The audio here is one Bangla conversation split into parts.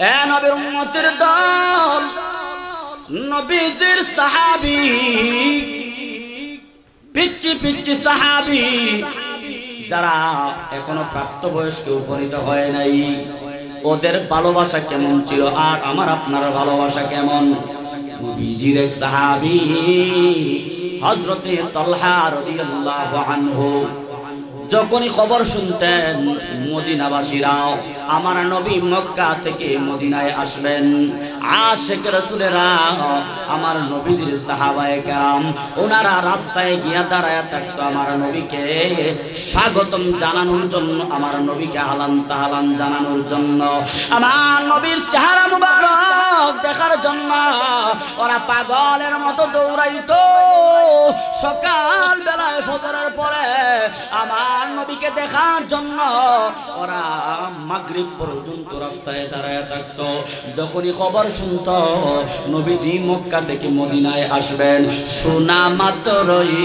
এ নবীর উম্মতের দল, নবীজির সাহাবী, পিচ্ছি পিচ্ছি সাহাবী যারা এখনো প্রাপ্তবয়স্কে উপনীত হয় নাই, ওদের ভালোবাসা কেমন ছিল আর আমার আপনার ভালোবাসা কেমন? নবীজির এক সাহাবী হযরতে তালহা রাদিয়াল্লাহু আনহু যখনই খবর শুনতেন মদিনাবাসীরা আমার নবী মক্কা থেকে মদিনায় আসবেন, আশিক রাসূলেরা আমার নবীজির সাহাবায়ে কেরাম ওনারা রাস্তায় গিয়া দাঁড়ায় থাকতো আমার নবীকে স্বাগতম জানানোর জন্য, আমার নবীকে আহলান সাহলান জানানোর জন্য, আমার নবীর চেহারা মুবারক দেখার জন্য ওরা পাগলের মতো দৌড়াইতো। সকাল বেলায় ফজরের পরে আমার নবীকে দেখার জন্য ওরা মাগরিব পর্যন্ত রাস্তায় দাঁড়ায় থাকতো। যখনই খবর শুনতো নবীজি মক্কা থেকে মদিনায় আসবেন, শোনা মাত্রই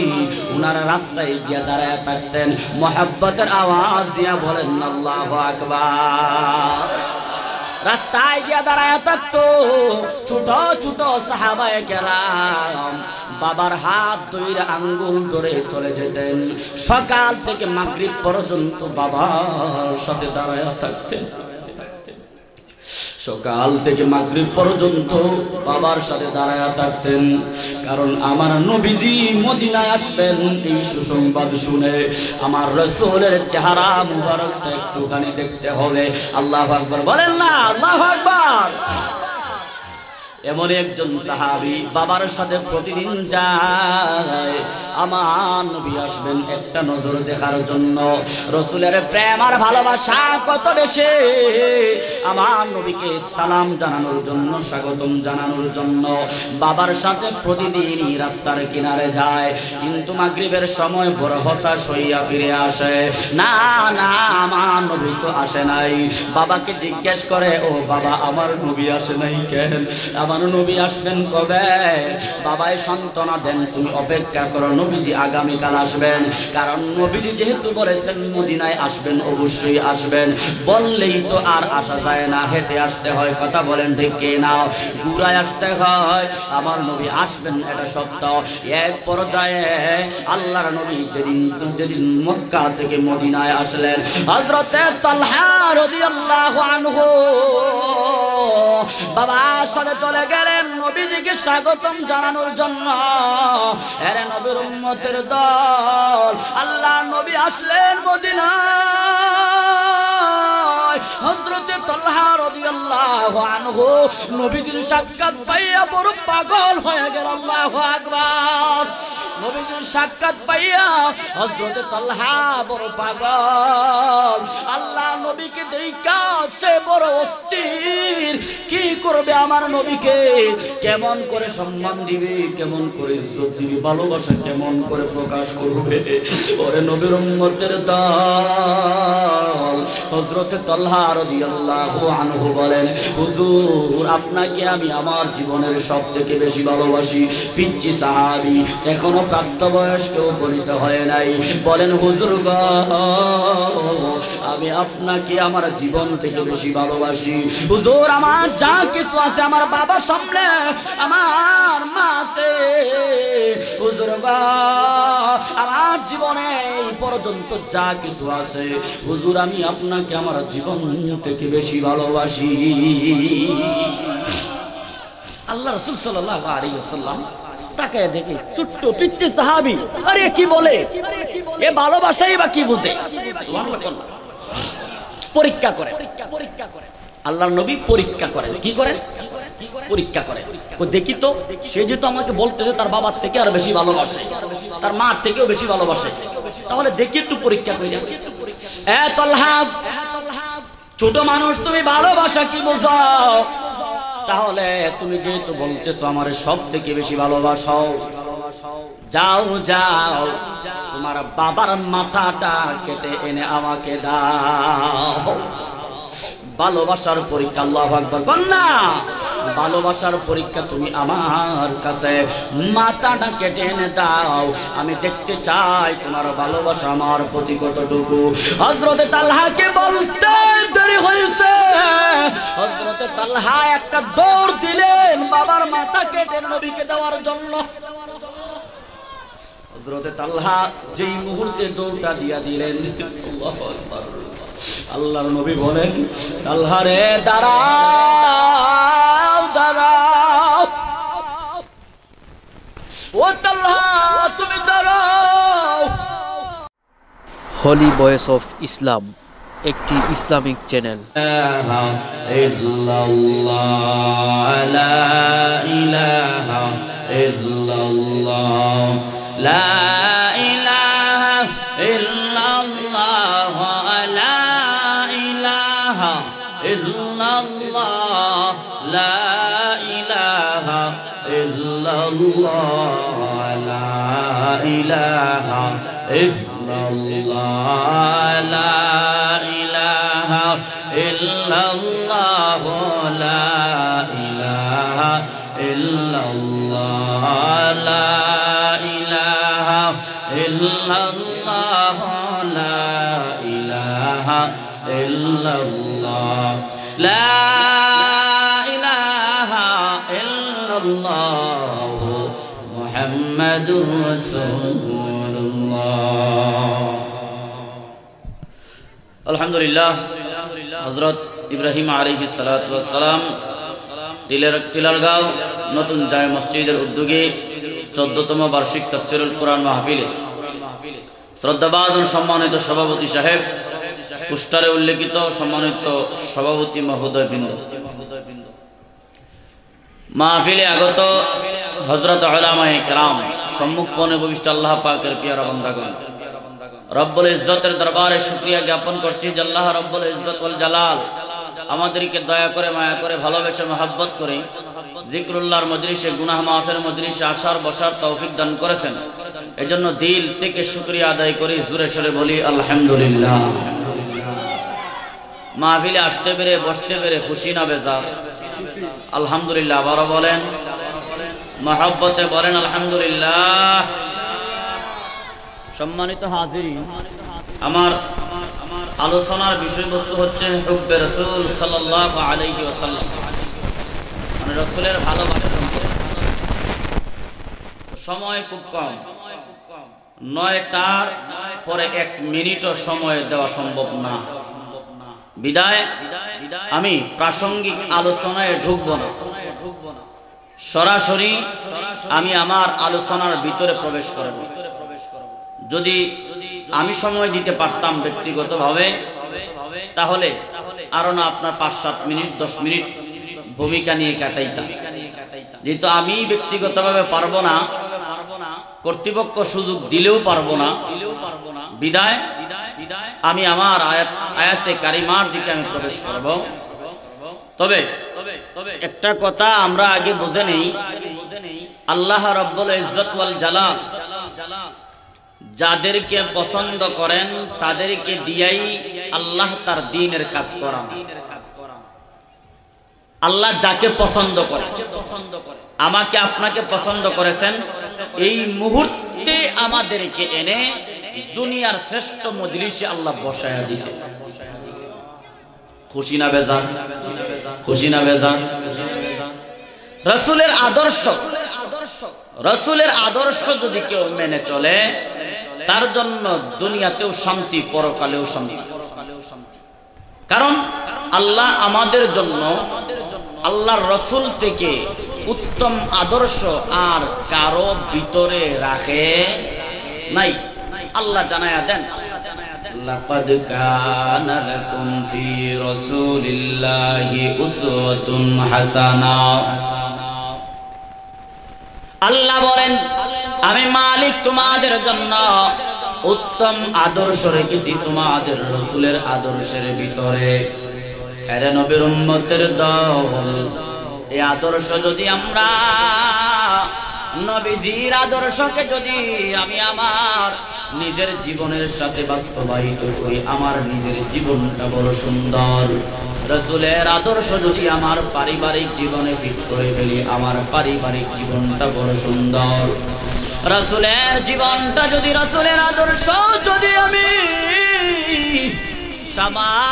ওনারা রাস্তায় গিয়ে দাঁড়ায় থাকতেন, মুহাব্বতের আওয়াজ দিয়া বলেন আল্লাহু আকবার। রাস্তায় গিয়া দাঁড়ায় থাকতো ছোট ছোট সাহাবায়ে কেরাম, বাবার হাত ধরে আঙ্গুল ধরে চলে যেতেন। সকাল থেকে মাগরিব পর্যন্ত বাবার সাথে দাঁড়ায় থাকতেন, সকাল থেকে মাগরিব পর্যন্ত বাবার সাথে দাঁড়ায় থাকতেন। কারণ আমার নবীজি মদিনায় আসবেন এই সুসংবাদ শুনে আমার রাসূলের চেহারা মুবারকটা একটুখানি দেখতে হবে। আল্লাহু আকবার বলেন না, আল্লাহু আকবার। এমন একজন সাহাবী বাবার সাথে প্রতিদিন যায়, আমার নবী আসবেন একটা নজর দেখার জন্য। রাসূলের প্রেম আর ভালোবাসা কত বেশি, আমার নবীকে সালাম জানানোর জন্য, স্বাগতম জানানোর জন্য বাবার সাথে প্রতিদিনই রাস্তার কিনারে যায়। কিন্তু মাগরিবের সময় বড় হতাশ হইয়া ফিরে আসে, না না আমার নবী তো আসে নাই। বাবাকে জিজ্ঞেস করে, ও বাবা আমার নবী আসে নাই কেন? আমার নবী আসবেন কবে? বাবাই সান্ত্বনা দেন, তুমি অপেক্ষা করো, নবীজি আগামীকাল আসবেন। কারণ নবীজি যেহেতু বলেছেন মদিনায় আসবেন, অবশ্যই আসবেন, বললেই তো আর আসা যায় না, হেঁটে আসতে হয়। কথা বলেন ঠিক কি না? ঘুরায় আসতে হয়। আমার নবী আসবেন এটা সত্য। এক পর্যায়ে আল্লাহর নবী যেদিন মক্কা থেকে মদিনায় আসলেন, হযরতে তালহা রাদিয়াল্লাহু আনহু বাবার সাথে চলে গেলেন নবীজিকে স্বাগতম জানানোর জন্য। এরে নবীর উম্মতের দল, আল্লাহ নবী আসলেন মদিনায়। হযরতে তালহা রাদিয়াল্লাহু আনহু নবীজির সাক্ষাৎ পাইয়া বড় পাগল হয়ে গেল। আল্লাহু আকবার। নবীজির সাক্ষাৎ পাইয়া হযরতে তালহা বড় পাগল। আল্লাহ নবীকে দেখা সে বড় অস্থির। কি করবে আমার নবীকে? কেমন করে সম্মান দিবে, কেমন করে ইজ্জত দিবে, ভালোবাসা কেমন করে প্রকাশ করবে? ওরে নবীর উম্মতের দল, হযরতে তালহা রাদিয়াল্লাহু আনহু বলেন, হুজুর আপনাকে আমি আমার জীবনের সবথেকে বেশি ভালোবাসি। পিচ্চি সাহাবী, এখনো প্রাপ্তবয়স্কে উপনীত হয় নাই, বলেন হুজুর গো আমি আপনাকে আমার জীবন থেকে বেশি ভালোবাসি। হুজুর আমার যা কিছু আছে, আমার বাবার সামনে, আমার মা আছে, হুজুর গো আমার জীবনে এই পর্যন্ত যা কিছু আছে, হুজুর আমি আপনাকে আমার জীবন থেকে বেশি ভালোবাসি। আল্লাহ রাসূল সাল্লাল্লাহু আলাইহি ওয়াসাল্লাম তাকায় দেখে ছোট্ট পিচ্চি সাহাবী, আরে কি বলে, এ ভালোবাসাই বা কি বুঝে? সুবহানাল্লাহ। পরীক্ষা করে, আল্লাহর নবী পরীক্ষা করেন। কি করেন? পরীক্ষা করেন। দেখি তো, সে যেহেতু আমাকে বলতেছে তার বাবার থেকে আর বেশি ভালোবাসে, তার মা থেকেও বেশি ভালোবাসে, তাহলে দেখি একটু পরীক্ষা করি। এ তালহা, ছোট মানুষ তুমি ভালোবাসা কি বুঝো? তাহলে তুমি যেহেতু বলতেছো আমার সব থেকে বেশি ভালোবাসো, যাও যাও তোমার বাবার মাথাটা কেটে এনে আমাকে দাও। ভালোবাসার পরীক্ষা। আল্লাহু আকবার কন্যা, ভালোবাসার পরীক্ষা তুমি আমার কাছে মাথাটা কেটে এনে দাও, আমি দেখতে চাই তোমার ভালোবাসা আমার প্রতি কতটুকু। হযরতে তালহাকে বলতে দেরি হয়েছে, হযরতে তালহা একটা দৌড় দিলেন বাবার মাথা কেটে নবীকে দেওয়ার জন্য। হযরতে তালহা যেই মুহূর্তে দৌড়টা দিয়া দিলেন, আল্লাহু আকবার, আল্লাহর নবী বলেন, তালহা রে দাঁড়াও দাঁড়াও, ও তালহা তুমি দাঁড়াও। হলি ভয়েস অফ ইসলাম একটি ইসলামিক চ্যানেল। মুহাম্মাদুর রাসূলুল্লাহ। আলহামদুলিল্লাহ, হযরত ইব্রাহিম আলাইহিস সালাতু ওয়াস সালাম টিলারগাঁও নতুন জামে মসজিদের উদ্যোগে 14তম বার্ষিক তাফসীরুল কোরআন মাহফিলে শ্রদ্ধাভাজন সম্মানিত সভাপতি সাহেব, পোস্টারে উল্লেখিত সম্মানিত সভাপতি মহোদয়বৃন্দ, মাহফিলে আগত হযরত উলামায়ে কেরাম, সম্মুখপনে ববিষ্ট আল্লাহ পাকের পিয়ারা বান্দাগণ, রব্বুল ইজ্জতের দরবারে শুকরিয়া জ্ঞাপন করছি যে আল্লাহ রব্বুল ইজ্জত ওয়াল জালাল আমাদেরকে দয়া করে, মায়া করে, ভালোবেসে, মহব্বত করে জিকরুল্লাহর মজলিসে, গুনাহ মাফের মজলিসে আসার বসার তৌফিক দান করেছেন। এজন্য দিল থেকে শুকরিয়া আদায় করি, জোরে সোরে বলি আলহামদুলিল্লাহ। মাহফিলে আসতে পেরে, বসতে পেরে খুশি না বেজার? আলহামদুলিল্লাহ। আবারও বলেন, মহব্বতে বলেন আলহামদুলিল্লাহ। সম্মানিত হাজিরিন, আমার আলোচনার বিষয়বস্তু হচ্ছে হুব্বে রাসূল সাল্লাল্লাহু আলাইহি ওয়াসাল্লাম, মানে রাসূলের ভালোবাসা। সময় খুব কম, 9টার পরে 1 মিনিটও সময় দেওয়া সম্ভব না। বিদায় আমি প্রাসঙ্গিক আলোচনায় ঢুকবো না, সরাসরি আমি আমার আলোচনার ভিতরে প্রবেশ করব। যদি আমি সময় দিতে পারতাম ব্যক্তিগতভাবে, তাহলে আরো না আপনার 5-7 মিনিট 10 মিনিট ভূমিকা নিয়ে কাটাইতাম। যেহেতু আমি ব্যক্তিগতভাবে পারবো না, কর্তৃপক্ষ সুযোগ দিলেও পারবো না, বিদায় আমি আমার আয়াতে কারিমার দিকে আমি প্রবেশ করব। তবে একটা কথা আমরা আগে বুঝে নেই, আল্লাহ রাব্বুল ইজ্জত ওয়াল জালাল যাদেরকে পছন্দ করেন তাদেরকে দিয়াই আল্লাহ তার দ্বীনের কাজ করান। আল্লাহ যাকে পছন্দ করে, আমাকে আপনাকে পছন্দ করেছেন, এই মুহূর্তে আমাদেরকে এনে দুনিয়ার শ্রেষ্ঠ মজলিসে আল্লাহ বসায়া দিয়েছে। খুশি না বেজার? খুশি না বেজার? রাসূলের আদর্শ, রাসূলের আদর্শ যদি কেউ মেনে চলে, তার জন্য দুনিয়াতেও শান্তি, পরকালেও শান্তি। কারণ আল্লাহ আমাদের জন্য আল্লাহর রাসূল থেকে উত্তম আদর্শ আর কারো ভিতরে রাখে নাই। আল্লাহ জানায়া দেন, লাকাদ কানা লাকুম ফি রাসূলিল্লাহি উসওয়াতুন হাসানা। আল্লাহ বলেন, আমি মালিক তোমাদের জন্য উত্তম আদর্শ রেখেছি তোমাদের রাসূলের আদর্শের ভিতরে। আরে নবীর উম্মতের দল, এই আদর্শ যদি আমরা, নবীজির আদর্শকে যদি আমি আমার নিজের জীবনের সাথে বাস্তবায়িত করি, আমার নিজের জীবনটা বড় সুন্দর। রাসূলের আদর্শ যদি আমার পারিবারিক জীবনে ফিট করে ফেলি, আমার পারিবারিক জীবনটা বড় সুন্দর। রাসূলের জীবনটা যদি, রাসূলের আদর্শ যদি আমি সামাজিক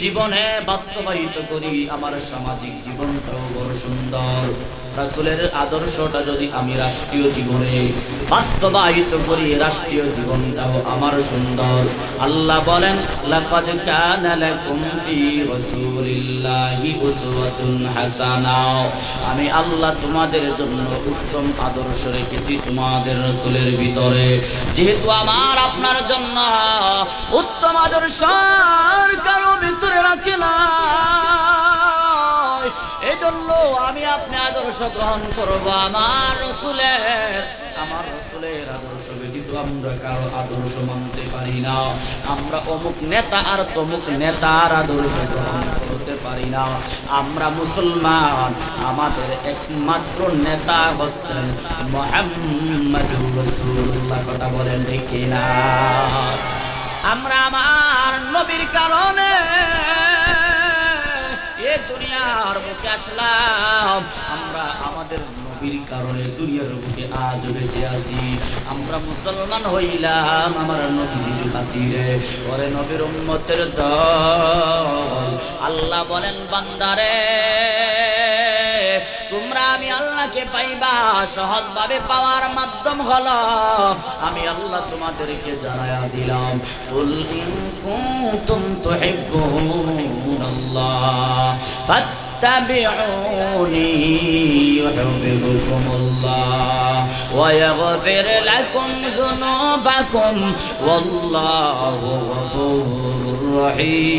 জীবনে বাস্তবায়িত করি, আমার সামাজিক জীবনটাও বড় সুন্দর। রাসূলের আদর্শটা যদি আমি রাষ্ট্রীয় জীবনে বাস্তবায়িত করি, রাষ্ট্রীয় জীবনটাও আমার সুন্দর। আল্লাহ বলেন, লাকাদ কানা লাকুম ফি রাসূলিল্লাহি উসওয়াতুন হাসানা। আমি আল্লাহ তোমাদের জন্য উত্তম আদর্শ রেখেছি তোমাদের রাসূলের ভিতরে। যেহেতু আমার আপনার জন্য উত্তম আদর্শ কারো ভিতরে রাখিলাম, এই জন্য আমি আপনি আদর্শ গ্রহণ করবো আমার রাসূলের। আমার রাসূলের আদর্শ ব্যতীত আমরা কারো আদর্শ মানতে পারি না। আমরা অমুক নেতা আর তমুক নেতার আদর্শ গ্রহণ করতে পারি না। আমরা মুসলমান, আমাদের একমাত্র নেতা হচ্ছেন মুহাম্মাদুর রাসূলুল্লাহ। কথা বলেন ঠিক কিনা? আমরা আমার নবীর কারণে এই দুনিয়ার বুকে আসলাম, আমরা আমাদের নবীর কারণে দুনিয়ার বুকে আজ বেঁচে আছি। আমরা মুসলমান হইলাম আমার নবীর খাতিরে, পরে নবীর উম্মতের দল। আল্লাহ বলেন, বান্দারে তোমরা আমি আল্লাহকে পাইবা, সহজভাবে পাওয়ার মাধ্যম হলো আমি আল্লাহ তোমাদেরকে জানায়া দিলাম, কুল ইন কুনতুম তুহিব্বুনাল্লাহ ফাত্তাবিউনি ইউহিব্বুকুমুল্লাহ ওয়া ইয়াগফির লাকুম যুনুবাকুম ওয়াল্লাহু গফুরুর রহিম।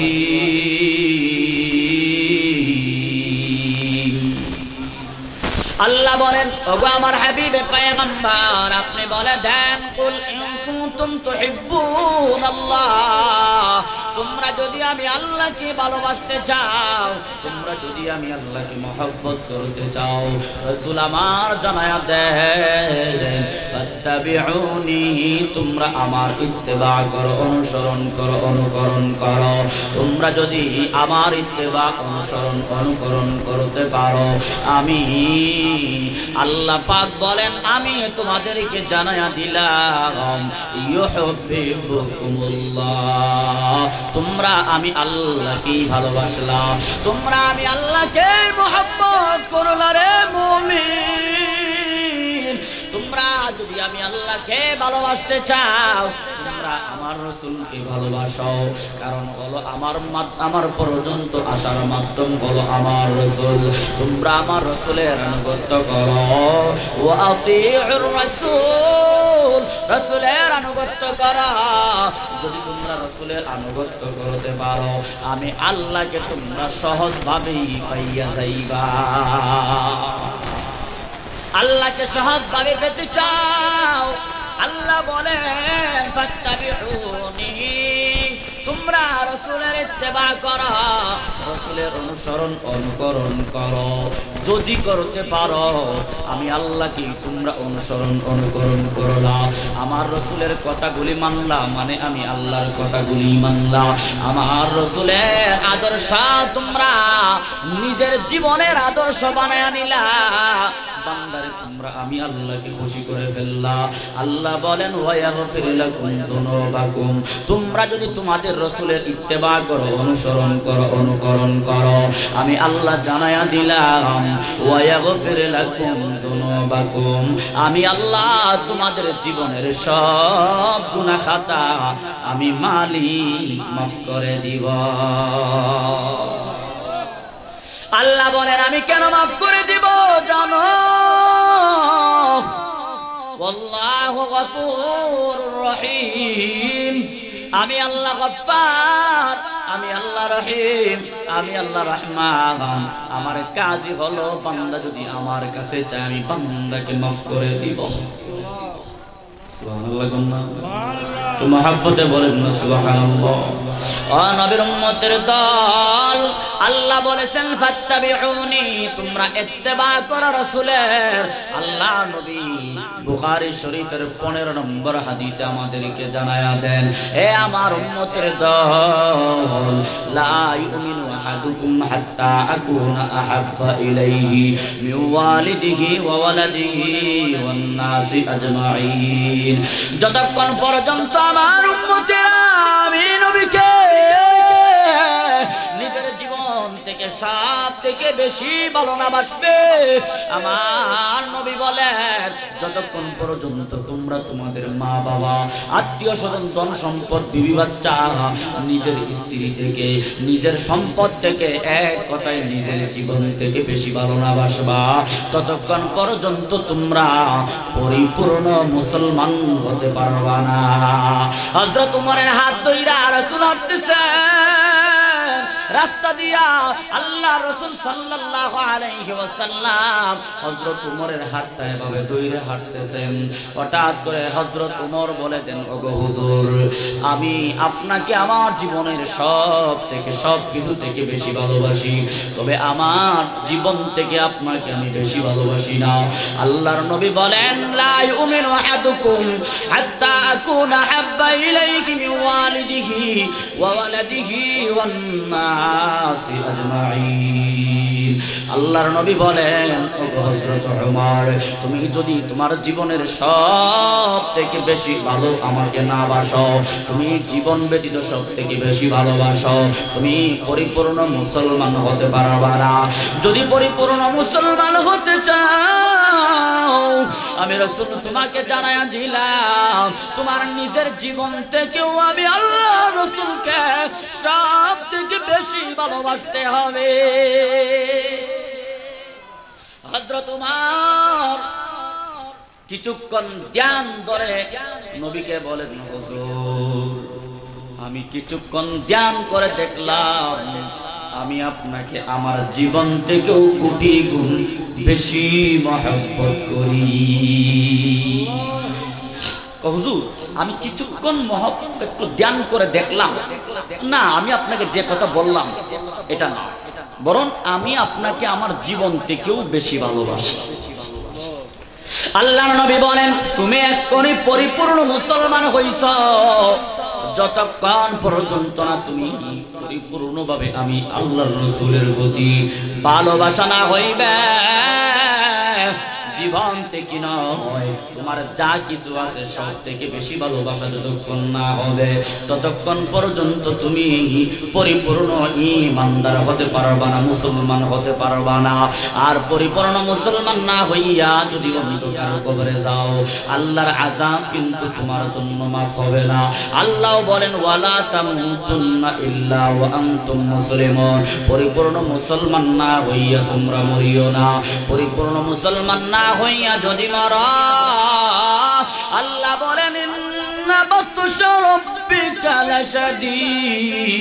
আল্লাহ বলেন, ওগো আমার হাবিবে পয়গম্বর, আপনি বলে দেন, কুল ইন কুনতুম তুহিব্বুনাল্লাহ, তোমরা যদি আমি আল্লাহকে ভালোবাসতে চাও, তোমরা যদি আমি আল্লাহকে মহব্বত করতে চাও, রাসূল আমার জানায়া দেন, ফাত্তাবিউনি, তোমরা আমার ইত্তেবা করো, অনুসরণ করো, অনুকরণ করো। তোমরা যদি আমার ইত্তেবা, অনুসরণ, অনুকরণ করতে পারো, আমি আল্লাহ পাক বলেন আমি তোমাদেরকে জানায়া দিলাম, ইউহিব্বুকুমুল্লাহ, তোমরা আমি আল্লাহকে ভালোবাসলা, তোমরা আমি আল্লাহকে মহব্বত করলা রে মুমিন। তোমরা যদি আমি আল্লাহকে ভালোবাসতে চাও, তোমরা আমার রাসূলকে ভালোবাসো, কারণ হলো আমার পর্যন্ত আসার মাধ্যম হলো আমার রাসূল। তোমরা আমার রাসূলের আনুগত্য করো, ওয়া আতিউর রাসূল, রাসূলের আনুগত্য করো। যদি তোমরা রাসূলের আনুগত্য করতে পারো, আমি আল্লাহকে তোমরা সহজভাবেই পাইয়া যাইবা। আল্লাহকে সহজভাবে পেতে চাও, আল্লাহ বলেন ফাত্তাবিউনি, তোমরা রাসূলের ইত্তেবা করো, রাসূলের অনুসরণ, অনুকরণ করো। যদি করতে পারো, আমি আল্লাহকে তোমরা অনুসরণ, অনুকরণ করলা, আমার রাসূলের কথাগুলি মানলা, মানে আমি আল্লাহর কথাগুলি মানলা। আমার রাসূলের আদর্শ তোমরা নিজের জীবনের আদর্শ বানায়া নিলা, বান্দারে তোমরা আমি আল্লাহকে খুশি করে ফেললা। আল্লাহ বলেন, ওয়া ইয়াগফির লাকুম যুনুবাকুম, তোমরা যদি তোমাদের রাসূলের ইত্তেবা করো, অনুসরণ করো, অনুকরণ করো, আমি আল্লাহ জানায়া দিলাম, ওয়া ইয়াগফির লাকুম যুনুবাকুম, আমি আল্লাহ তোমাদের জীবনের সব গুনাহ খাতা আমি মালিক মাফ করে দিব। আল্লাহ বলেন, আমি কেন মাফ করে দিব জানো? আল্লাহু গফুরুর রহিম, আমি আল্লাহ গফফার, আমি আল্লাহ রহিম, আমি আল্লাহ রহমান। আমার কাজই হলো বান্দা যদি আমার কাছে চায়, আমি বান্দাকে মাফ করে দিব। সুবহানাল্লাহ, তো মহব্বতে বলেন না সুবহানাল্লাহ। ও নবীর উম্মতের দল, আল্লাহ বলেছেন ফাত্তাবিউনি, তোমরা ইত্তেবা করো রাসূলের। আল্লাহ নবী বুখারী শরীফের 15 নম্বর হাদিসে আমাদেরকে জানায়া দেন, হে আমার উম্মতের দল, লা ইউমিনু আহাদুকুম হাত্তা আকুনা আহাব্বা ইলাইহি মিন ওয়ালিদিহি ওয়া ওয়ালাদিহি ওয়ান নাসি আজমাইন। যতক্ষণ পর্যন্ত আমার উম্মতেরা আমি নবীকে নিজের জীবন থেকে সব থেকে বেশি ভালো না বাসবে, আমার নবী বলেন যতক্ষণ পর্যন্ত তোমরা তোমাদের মা বাবা আত্মীয় স্বজন ধন সম্পদ বিবি বাচ্চা নিজের স্ত্রী থেকে নিজের সম্পদ থেকে এক কথায় নিজের জীবন থেকে বেশি ভালো না বাসবা, ততক্ষণ পর্যন্ত তোমরা পরিপূর্ণ মুসলমান হতে পারবা না। হযরত উমরের হাত ধইরা রাসূল হাঁটতেছেন রাস্তা দিয়া, আল্লাহ রাসূল সাল্লাল্লাহু আলাইহি ওয়াসাল্লাম হযরত উমরের হাতটা এভাবে ধরে হাঁটতেছেন। হঠাৎ করে হযরত উমর বলে দেন, ওগো হুজুর, আমি আপনাকে আমার জীবনের সব কিছু থেকে বেশি ভালোবাসি, তবে আমার জীবন থেকে আপনাকে আমি বেশি ভালোবাসি না। আল্লাহর নবী বলেন, লা ইউমিনু আহাদুকুম হাত্তা আকুনা হাব্বা ইলাইহি মিন ওয়ালিদিহি ওয়া ওয়ালাদিহি ওয়ান নাসি আজমাইন। আল্লাহর নবী বলেন, ওগো হযরত ওমর, তুমি যদি তোমার জীবনের সব থেকে বেশি ভালো আমাকে না বাসো, তুমি জীবন ব্যতীত সব থেকে বেশি ভালোবাসো, তুমি পরিপূর্ণ মুসলমান হতে পারবা না। যদি পরিপূর্ণ মুসলমান হতে চাও, আমি রাসূল তোমাকে জানায়া দিলাম, তোমার নিজের জীবন থেকেও আমি আল্লাহ রাসূলকে সব থেকে বেশি ভালোবাসতে হবে। হযরত উমর কিছুক্ষণ ধ্যান ধরে নবীকে বলেন, হুজুর, আমি কিছুক্ষণ ধ্যান করে দেখলাম আমি আপনাকে আমার জীবন থেকেও কোটি গুণ বেশি মহব্বত করি। হুজুর, আমি কিছুক্ষণ একটু ধ্যান করে দেখলাম, না আমি আপনাকে যে কথা বললাম এটা না, বরং আমি আপনাকে আমার জীবন থেকেও বেশি ভালোবাসি। আল্লাহর নবী বলেন, তুমি এক্ষুনি পরিপূর্ণ মুসলমান হইছ যতক্ষণ পর্যন্ত না তুমি পরিপূর্ণভাবে আমি আল্লাহর রাসূলের প্রতি ভালোবাসা না হইবে, জীবন থেকে নয় তোমার যা কিছু আছে সব থেকে বেশি ভালোবাসা যতক্ষণ না হবে ততক্ষণ পর্যন্ত তুমি পরিপূর্ণ ঈমানদার হতে পারবা না, মুসলমান হতে পারবা না। আর পরিপূর্ণ মুসলমান না হইয়া যদি অন্ধকার কবরে যাও, আল্লাহর আযাব কিন্তু তোমার জন্য মাফ হবে না। আল্লাহ বলেন, ওয়ালা তামুতুন্না ইল্লা ওয়া আনতুম মুসলিমুন, পরিপূর্ণ মুসলমান না হইয়া তোমরা মরিও না। পরিপূর্ণ মুসলমান না হইয়া যদি মরো, আল্লাহ বলেন, ইন্না বাতশা রাব্বিকা লাশাদীদ,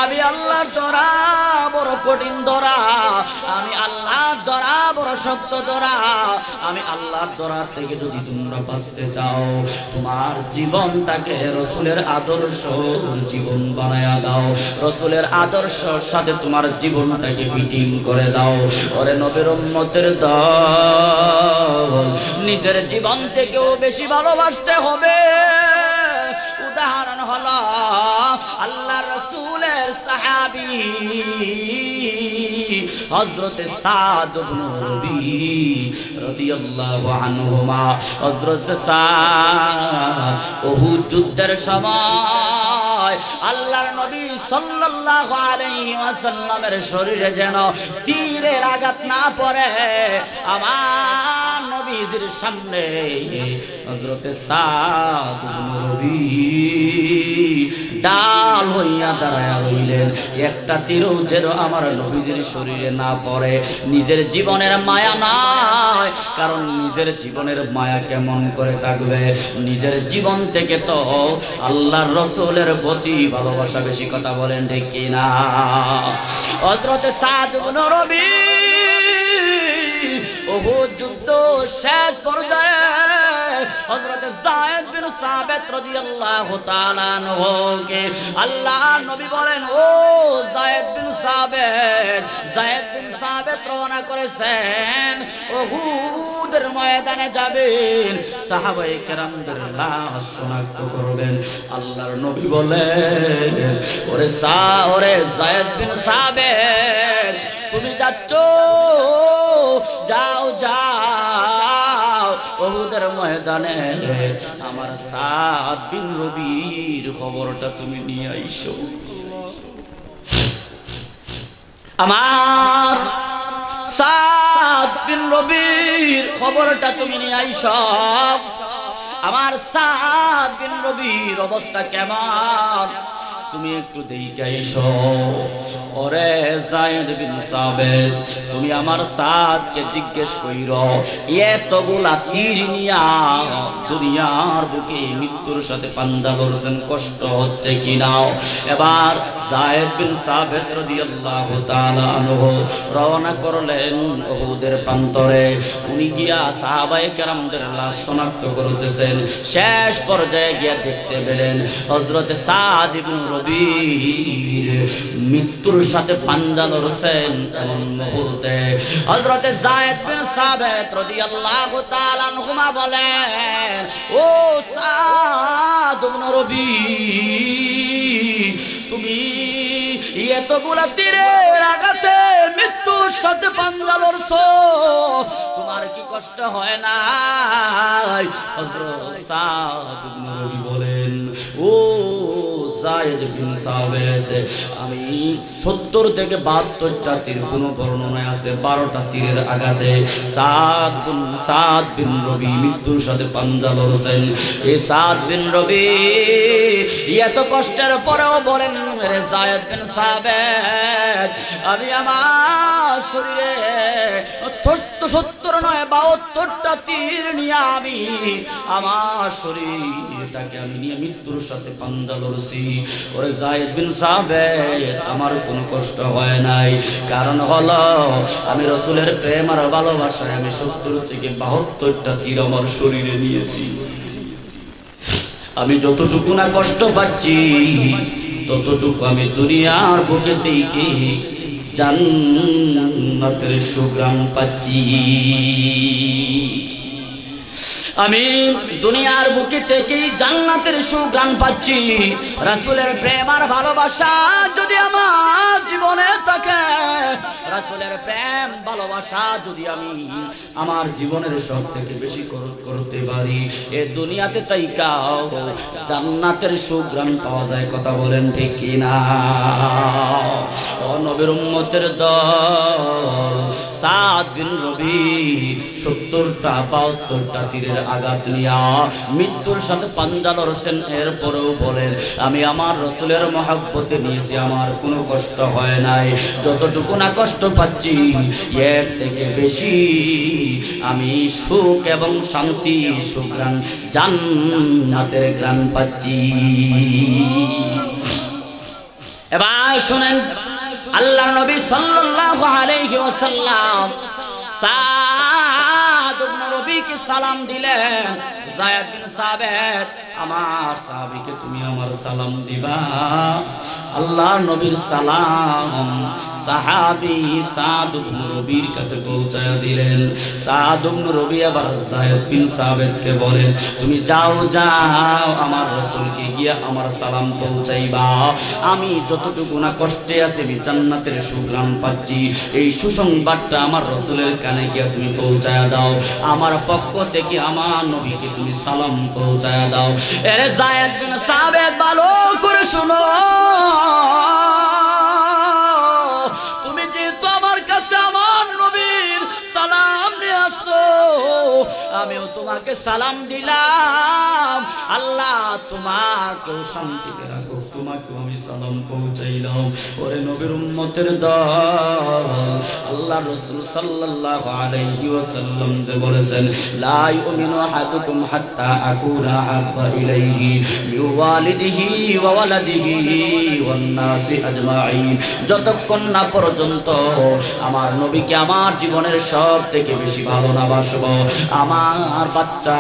আমি আল্লাহর ধরা বড় কঠিন ধরা, আমি আল্লাহর ধরা বড় শক্ত ধরা। আমি আল্লাহর ধরা থেকে যদি তোমরা বাঁচতে চাও, তোমার জীবনটাকে রাসূলের আদর্শ জীবন বানায়া দাও, রাসূলের আদর্শের সাথে তোমার জীবনটাকে ফিটিং করে দাও। ওরে নবীর উম্মতের দল, নিজের জীবন থেকেও বেশি ভালোবাসতে হবে। উদাহরণ হলো আল্লাহ রাসূলের সাহাবী হযরত সাদ ইবনে রবি রাদিয়াল্লাহু আনহুমা। হযরত সাদ উহুদ যুদ্ধের সময় আল্লাহর নবী সাল্লাল্লাহু আলাইহি ওয়াসাল্লামের শরীরে যেন তীরের আঘাত না পড়ে, আমার নবীর সামনে হযরত সাদ ইবনে রবি ডাল হইয়া দাঁড়ায়া রইলেন, একটা তীরও যেন আমার নবীজির শরীরে না পড়ে। নিজের জীবনের মায়া নাই, কারণ নিজের জীবনের মায়া কেমন করে থাকবে? নিজের জীবন থেকে তো আল্লাহর রাসূলের প্রতি ভালোবাসা বেশি। কথা বলেন ঠিক কিনা? হযরত সাদ ইবনে রবি উহুদ যুদ্ধ শেষ পর্যায়ে হযরত যায়েদ বিন সাবিত রাদিয়াল্লাহু তাআলা আনহুকে আল্লাহর নবী বলেন, ও যায়েদ বিন সাবিত রওনা করেছেন উহুদের ময়দানে যাবেন, সাহাবায়ে কেরামদের লাশ শনাক্ত করবেন। আল্লাহর নবী বলেন, ওরে যায়েদ বিন সাবিত, তুমি যাচ্ছ, যাও যাও উহুদের ময়দানে আমার সাদ বিন রবির খবরটা তুমি নিয়ে আইসো। আমার সাদ বিন রবির খবরটা তুমি নিয়ে আইসো। আমার সাদ বিন রবির অবস্থা কেমন তুমি একটু দেখে আইসো। ওরে যায়েদ বিন সাবিত, তুমি আমার সাদকে জিজ্ঞেস কইরো এতগুলা তীর নিয়া দুনিয়ার বুকে মৃত্যুর সাথে পাঞ্জা লড়ছেন, কষ্ট হচ্ছে কিনা। এবার যায়েদ বিন সাবিত রাদিয়াল্লাহু তাআলা আনহু রওনা করলেন উহুদের প্রান্তরে। উনি গিয়া সাহাবায়ে কেরামদের লাশ শনাক্ত করতেছেন। শেষ পর্যায়ে গিয়া দেখতে পেলেন হযরত সাদ ইবনে রবির মৃত্যুর সাথে পাঞ্জা লড়ছেন। এমন মুহূর্তে হযরত যায়েদ বিন সাবিত রাদিয়াল্লাহু তাআলা আনহুমা বলেন, ও সাদ ইবনে রবি, তুমি এতগুলা তীরের আঘাতে মৃত্যুর সাথে পাঞ্জা লড়ছো, তোমার কি কষ্ট হয় না? হযরত সাদ ইবনে রবি বলেন, ও যায়েদ বিন সাবিত, আমি 70 থেকে 72টা তীর, কোন বর্ণনায় আছে 12টা তীরের আঘাতে সাদ বিন রবি মৃত্যুর সাথে পাঞ্জা লড়ছেন। এই সাদ বিন রবি এত কষ্টের পরেও বলেন, রে যায়েদ বিন সাবিত, আমি আমার শরীরে 70 নয় 72টা তীর নিয়ে আমি আমার শরীরটাকে আমি নিয়ে মৃত্যুর সাথে পাঞ্জা লড়ছি। ওরে যায়েদ বিন সাবিত, আমার কোনো কষ্ট হয় নাই, কারণ হলো আমি রাসূলের প্রেম আর ভালোবাসায় আমি 70 থেকে 72টা তীর আমার শরীরে নিয়েছি। আমি যতটুকু না কষ্ট পাচ্ছি ততটুকু আমি দুনিয়ার বুকে থেকে জান্নাতের সুগ্রাম পাচ্ছি। আমি দুনিয়ার বুকে থেকেই জান্নাতের সুগ্রাণ পাচ্ছি। রাসূলের প্রেম আর ভালোবাসা যদি আমার জীবনে থাকে, রাসূলের প্রেম ভালোবাসা যদি আমি আমার জীবনের সব থেকে বেশি করতে পারি, এ দুনিয়াতে তাইকাও জান্নাতের সুগ্রাণ পাওয়া যায়। কথা বলেন ঠিক কিনা? ও নবীর উম্মতের দল, সাদ বিন রবি 70টা 72টা তীরের আঘাত নিয়া মৃত্যুর সাথে পাঞ্জা লড়ছেন। এরপরেও বলেন, আমি আমার রাসূলের মহব্বতে নিয়েছি, আমার কোনো কষ্ট হয় নাই, যতটুকু না কষ্ট পাচ্ছি এর থেকে বেশি আমি সুখ এবং শান্তি, সুগ্রাণ, জান্নাতের গ্রাণ পাচ্ছি। এবার শুনেন, আল্লাহর নবী সাল্লাল্লাহু আলাইহি ওয়াসাল্লাম সাদ ইবনে রবিকে সালাম দিলেন। যায়েদ বিন সাবিত, আমার সাহাবীকে তুমি আমার সালাম দিবা। আল্লাহর নবীর সালাম সাহাবী সাদ ইবনে রবির কাছে পৌঁছায়া দিলেন। সাদ ইবনে রবি আবার যায়েদ বিন সাবিতকে বলেন, তুমি যাও আমার রাসূলকে গিয়া আমার সালাম পৌঁছাইবা। আমি যতটুকু না কষ্টে আছি আমি জান্নাতের সুগ্রাণ পাচ্ছি, এই সুসংবাদটা আমার রাসূলের কানে গিয়া তুমি পৌঁছায়া দাও। আমার পক্ষ থেকে আমার নবীকে তুমি সালাম পৌঁছায়া দাও। এরে যায়েদ বিন সাবিত, ভালো করে শুনো, তুমি যেহেতু আমার কাছে আমার নবীর সালাম নিয়ে আসছো, আমিও তোমাকে সালাম দিলাম। আল্লাহ তোমাকেও শান্তিতে রাখুক, তোমাকেও আমি সালাম পৌঁছাইলাম। ওরে নবীর উম্মতের দল, আল্লাহ রাসূল সাল্লাল্লাহু আলাইহি ওয়াসাল্লাম যে বলেছেন, লা ইউমিনু আহাদুকুম হাত্তা আকুনা আহাব্বা ইলাইহি মিন ওয়ালিদিহি ওয়া ওয়ালাদিহি ওয়ান নাসি আজমাইন, যতক্ষণ না পর্যন্ত আমার নবীকে আমার জীবনের সব থেকে বেশি ভালো না বাসবো, আমার বাচ্চা,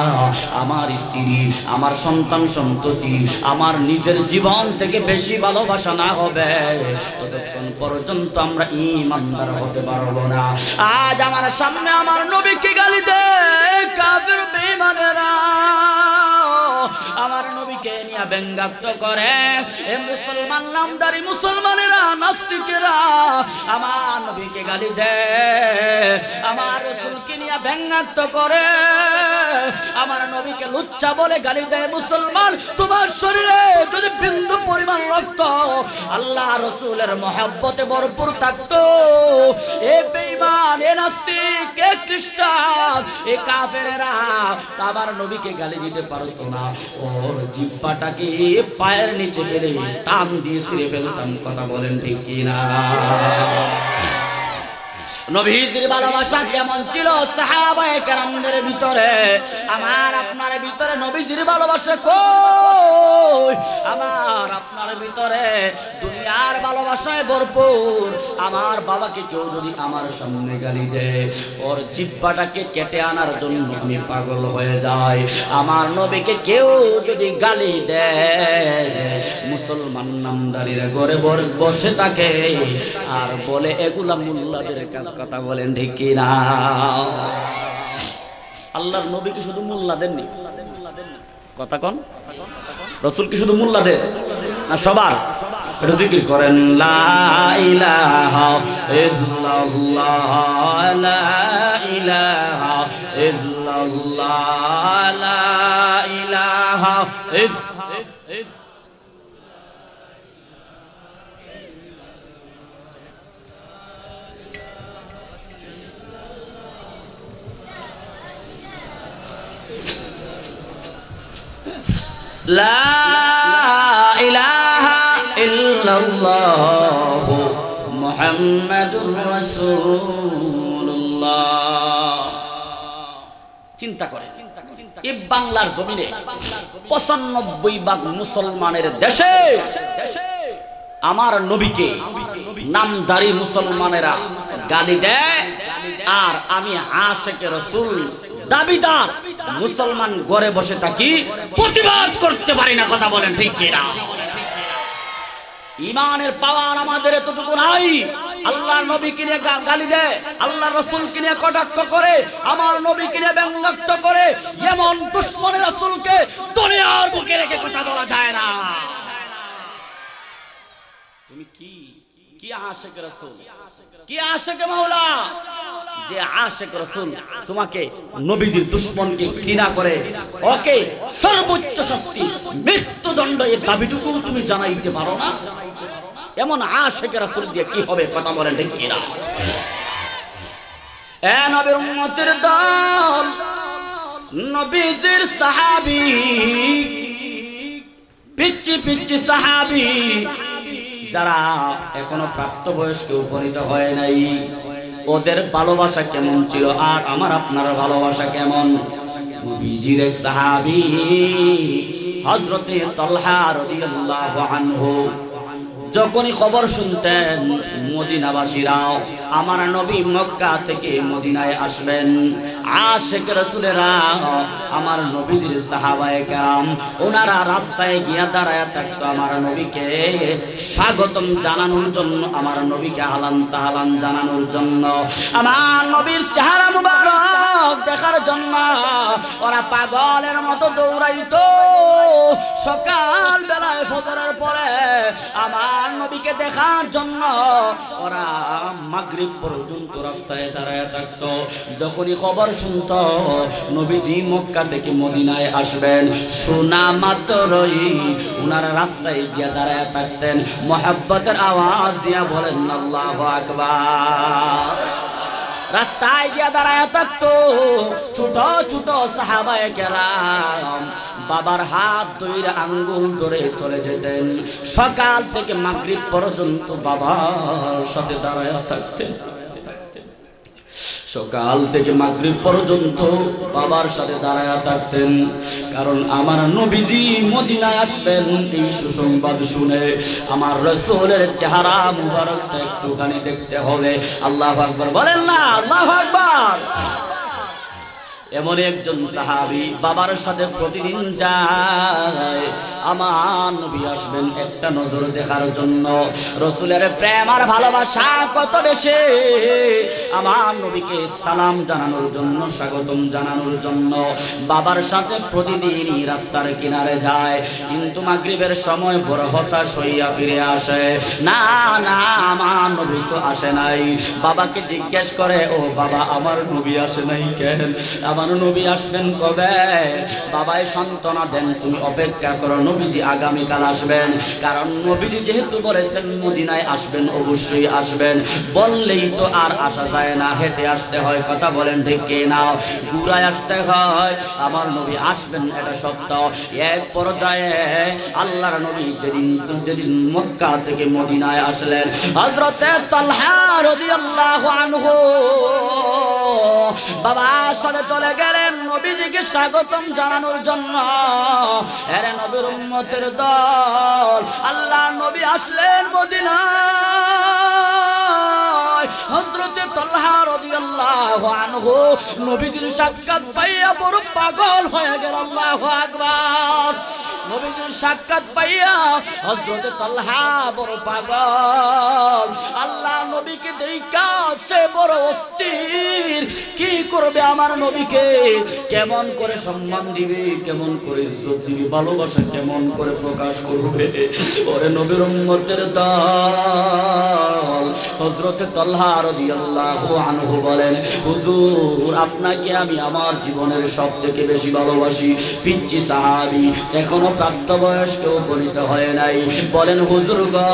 আমার স্ত্রী, আমার সন্তান সন্ততি, আমার নিজের জীবন থেকে নবীকে বেশি ভালোবাসা না হবে ততক্ষণ পর্যন্ত আমরা ঈমানদার হতে পারবো না। আজ আমার সামনে আমার নবীকে গালি দেয় কাফের বেঈমানেরা, আমার নবীকে নিয়ে ব্যঙ্গাত্ম করে এ মুসলমান নামদারি মুসলমানেরা, নাস্তিকেরা আমার নবীকে গালি দেয়, আমার রাসূলকে নিয়ে ব্যঙ্গাত্ম করে, আমার নবীকে লুচ্চা বলে গালি দেয়। মুসলমান, তোমার শরীরে যদি বিন্দু পরিমাণ রক্ত আল্লাহ রাসূলের মহব্বতে ভরপুর থাকতো, এ বেঈমান, এ নাস্তিক, এ খ্রিস্টান, এ কাফেরেরা আমার নবীকে গালি দিতে পারতো না। ওর জিহ্বাটাকে পায়ের নিচে ফেলে টান দিয়ে ছিঁড়ে ফেলতাম। কথা বলেন ঠিক কিনা? নবীজির ভালোবাসা কেমন ছিল সাহাবায়ে কেরামদের ভিতরে, আমার আপনার ভিতরে নবীজির ভালোবাসা কই? আমার আপনার ভিতরে দুনিয়ার ভালোবাসায় ভরপুর। আমার বাবাকে কেউ যদি আমার সামনে গালি দেয়, ওর জিহ্বাটাকে কেটে আনার জন্য আমি পাগল হয়ে যাই। আমার নবীকে কেউ যদি গালি দেয়, মুসলমান নামদারিরা ঘরে বসে থাকে আর বলে এগুলা মোল্লাদের কাজ। কথা বলেন ঠিক কিনা? আল্লাহর নবী কি শুধু মোল্লাদের নেই? কথা কন, রাসূল কি শুধু মোল্লাদের না সবার? জিকির করেন লা ইলাহা ইল্লাল্লাহ, লা ইলাহা ইল্লাল্লাহ, লা ইলাহা লা ইলাহা ইল্লাল্লাহু মুহাম্মাদুর রাসূলুল্লাহ। চিন্তা করে এই বাংলার জমিনে ৯৫% মুসলমানের দেশে আমার নবীকে নামধারী মুসলমানেরা গালি দেয়, আর আমি আশিকে রাসূল দাবিদার মুসলমান ঘরে বসে থাকি, প্রতিবাদ করতে পারি না। কথা বলেন ঠিক কিনা? ঈমানের পাওয়ার আমাদের এতটুকু নাই। আল্লাহর নবীকে নিয়ে গালি দেয়, আল্লাহর রাসূলকে নিয়ে কটাক্ষ করে, আমার নবীকে নিয়ে ব্যঙ্গাত্ম করে, এমন দুশমনের রাসূলকে দুনিয়ার বুকে রেখে কথা বলা যায় না। তুমি কি আশিক রাসূল, কি আশিক মাওলা, যে আশিক রাসূল তোমাকে নবীজির দুশমনকে ঘৃণা করে ওকে সর্বোচ্চ শাস্তি মৃত্যুদণ্ড এর দাবিটুকু তুমি জানাইতে পারো না? এমন আশিক রাসূল দিয়ে কি হবে? কথা বলেন ঠিক কিনা? এ নবীর উম্মতের দল, নবীজির সাহাবী, পিচ্চি পিচ্চি সাহাবী যারা এখনো প্রাপ্তবয়স্কে উপনীত হয় নাই, ওদের ভালোবাসা কেমন ছিল আর আমার আপনার ভালোবাসা কেমন? নবীজির এক সাহাবী হযরতে তালহা রাদিয়াল্লাহু আনহু যখনই খবর শুনতেন মদিনাবাসীরা আমার নবী মক্কা থেকে মদিনায় আসবেন, আশিক রাসূলেরা আমার নবীজির সাহাবায়ে কেরাম ওনারা রাস্তায় গিয়া দাঁড়ায় থাকতো আমার নবীকে স্বাগতম জানানোর জন্য, আমার নবীকে হালান সাহালান জানানোর জন্য, আমার নবীর চেহারা মুবারক দেখার জন্য ওরা পাগলের মতো দৌড়াইতো। সকাল বেলায় ফজরের পরে আমার নবীকে দেখার জন্য ওরা মাগরিব পর্যন্ত রাস্তায় দাঁড়ায় থাকতো। যখনই খবর শুনতো নবীজি মক্কা থেকে মদিনায় আসবেন, শোনা মাত্রই ওনারা রাস্তায় গিয়ে দাঁড়ায় থাকতেন, মুহাব্বতের আওয়াজ দিয়া বলেন আল্লাহু আকবার। রাস্তায় গিয়া দাঁড়ায় থাকতো ছোট ছোট সাহাবায়ে কেরাম, বাবার হাত ধরে আঙ্গুল ধরে চলে যেতেন। সকাল থেকে মাগরিব পর্যন্ত বাবার সাথে দাঁড়ায় থাকতেন, সকাল থেকে মাগরিব পর্যন্ত বাবার সাথে দাঁড়ায় থাকতেন। কারণ আমার নবীজি মদিনায় আসবেন এই সুসংবাদ শুনে আমার রাসূলের চেহারা মুবারকটা একটুখানি দেখতে হবে। আল্লাহু আকবার বলেন না? আল্লাহু আকবার। এমন একজন সাহাবী বাবার সাথে প্রতিদিন যায়, আমার নবী আসবেন একটা নজর দেখার জন্য। রাসূলের প্রেম আর ভালোবাসা কত বেশি, আমার নবীকে সালাম জানানোর জন্য, স্বাগতম জানানোর জন্য বাবার সাথে প্রতিদিনই রাস্তার কিনারে যায়। কিন্তু মাগরিবের সময় বড় হতাশ হইয়া ফিরে আসে, না না আমার নবী তো আসে নাই। বাবাকে জিজ্ঞেস করে, ও বাবা আমার নবী আসে নাই কেন? আমার নবী আসবেন কবে? বাবাই সান্ত্বনা দেন, তুমি অপেক্ষা করো, নবীজি আগামীকাল আসবেন। কারণ নবীজি যেহেতু বলেছেন মদিনায় আসবেন, অবশ্যই আসবেন, বললেই তো আর আসা যায় না, হেঁটে আসতে হয়। কথা বলেন ঠিক কি না? ঘুরায় আসতে হয়। আমার নবী আসবেন এটা সত্য। এক পর্যায়ে আল্লাহর নবী যেদিন মক্কা থেকে মদিনায় আসলেন, হযরতে তালহা রাদিয়াল্লাহু আনহু বাবার সাথে চলে গেলেন নবীজিকে স্বাগতম জানানোর জন্য। এরে নবীর উম্মতের দল, আল্লাহর নবী আসলেন মদিনায়। হযরতে তালহা রাদিয়াল্লাহু আনহু নবীজির সাক্ষাৎ পাইয়া বড় পাগল হয়ে গেল। আল্লাহু আকবার। নবীজির সাক্ষাৎ পাইয়া হযরতে তালহা বড় পাগল। আল্লাহ নবীকে দেখা সে বড় অস্থির। কি করবে আমার নবীকে? কেমন করে সম্মান দিবে, কেমন করে ইজ্জত দিবে, ভালোবাসা কেমন করে প্রকাশ করবে? ওরে নবীর উম্মতের দল, হযরতে তালহা রাদিয়াল্লাহু আনহু বলেন, হুজুর আপনাকে আমি আমার জীবনের সবথেকে বেশি ভালোবাসি। পিচ্চি সাহাবী, এখনো প্রাপ্তবয়স্ক উপনীত হয় নাই, বলেন হুজুর গো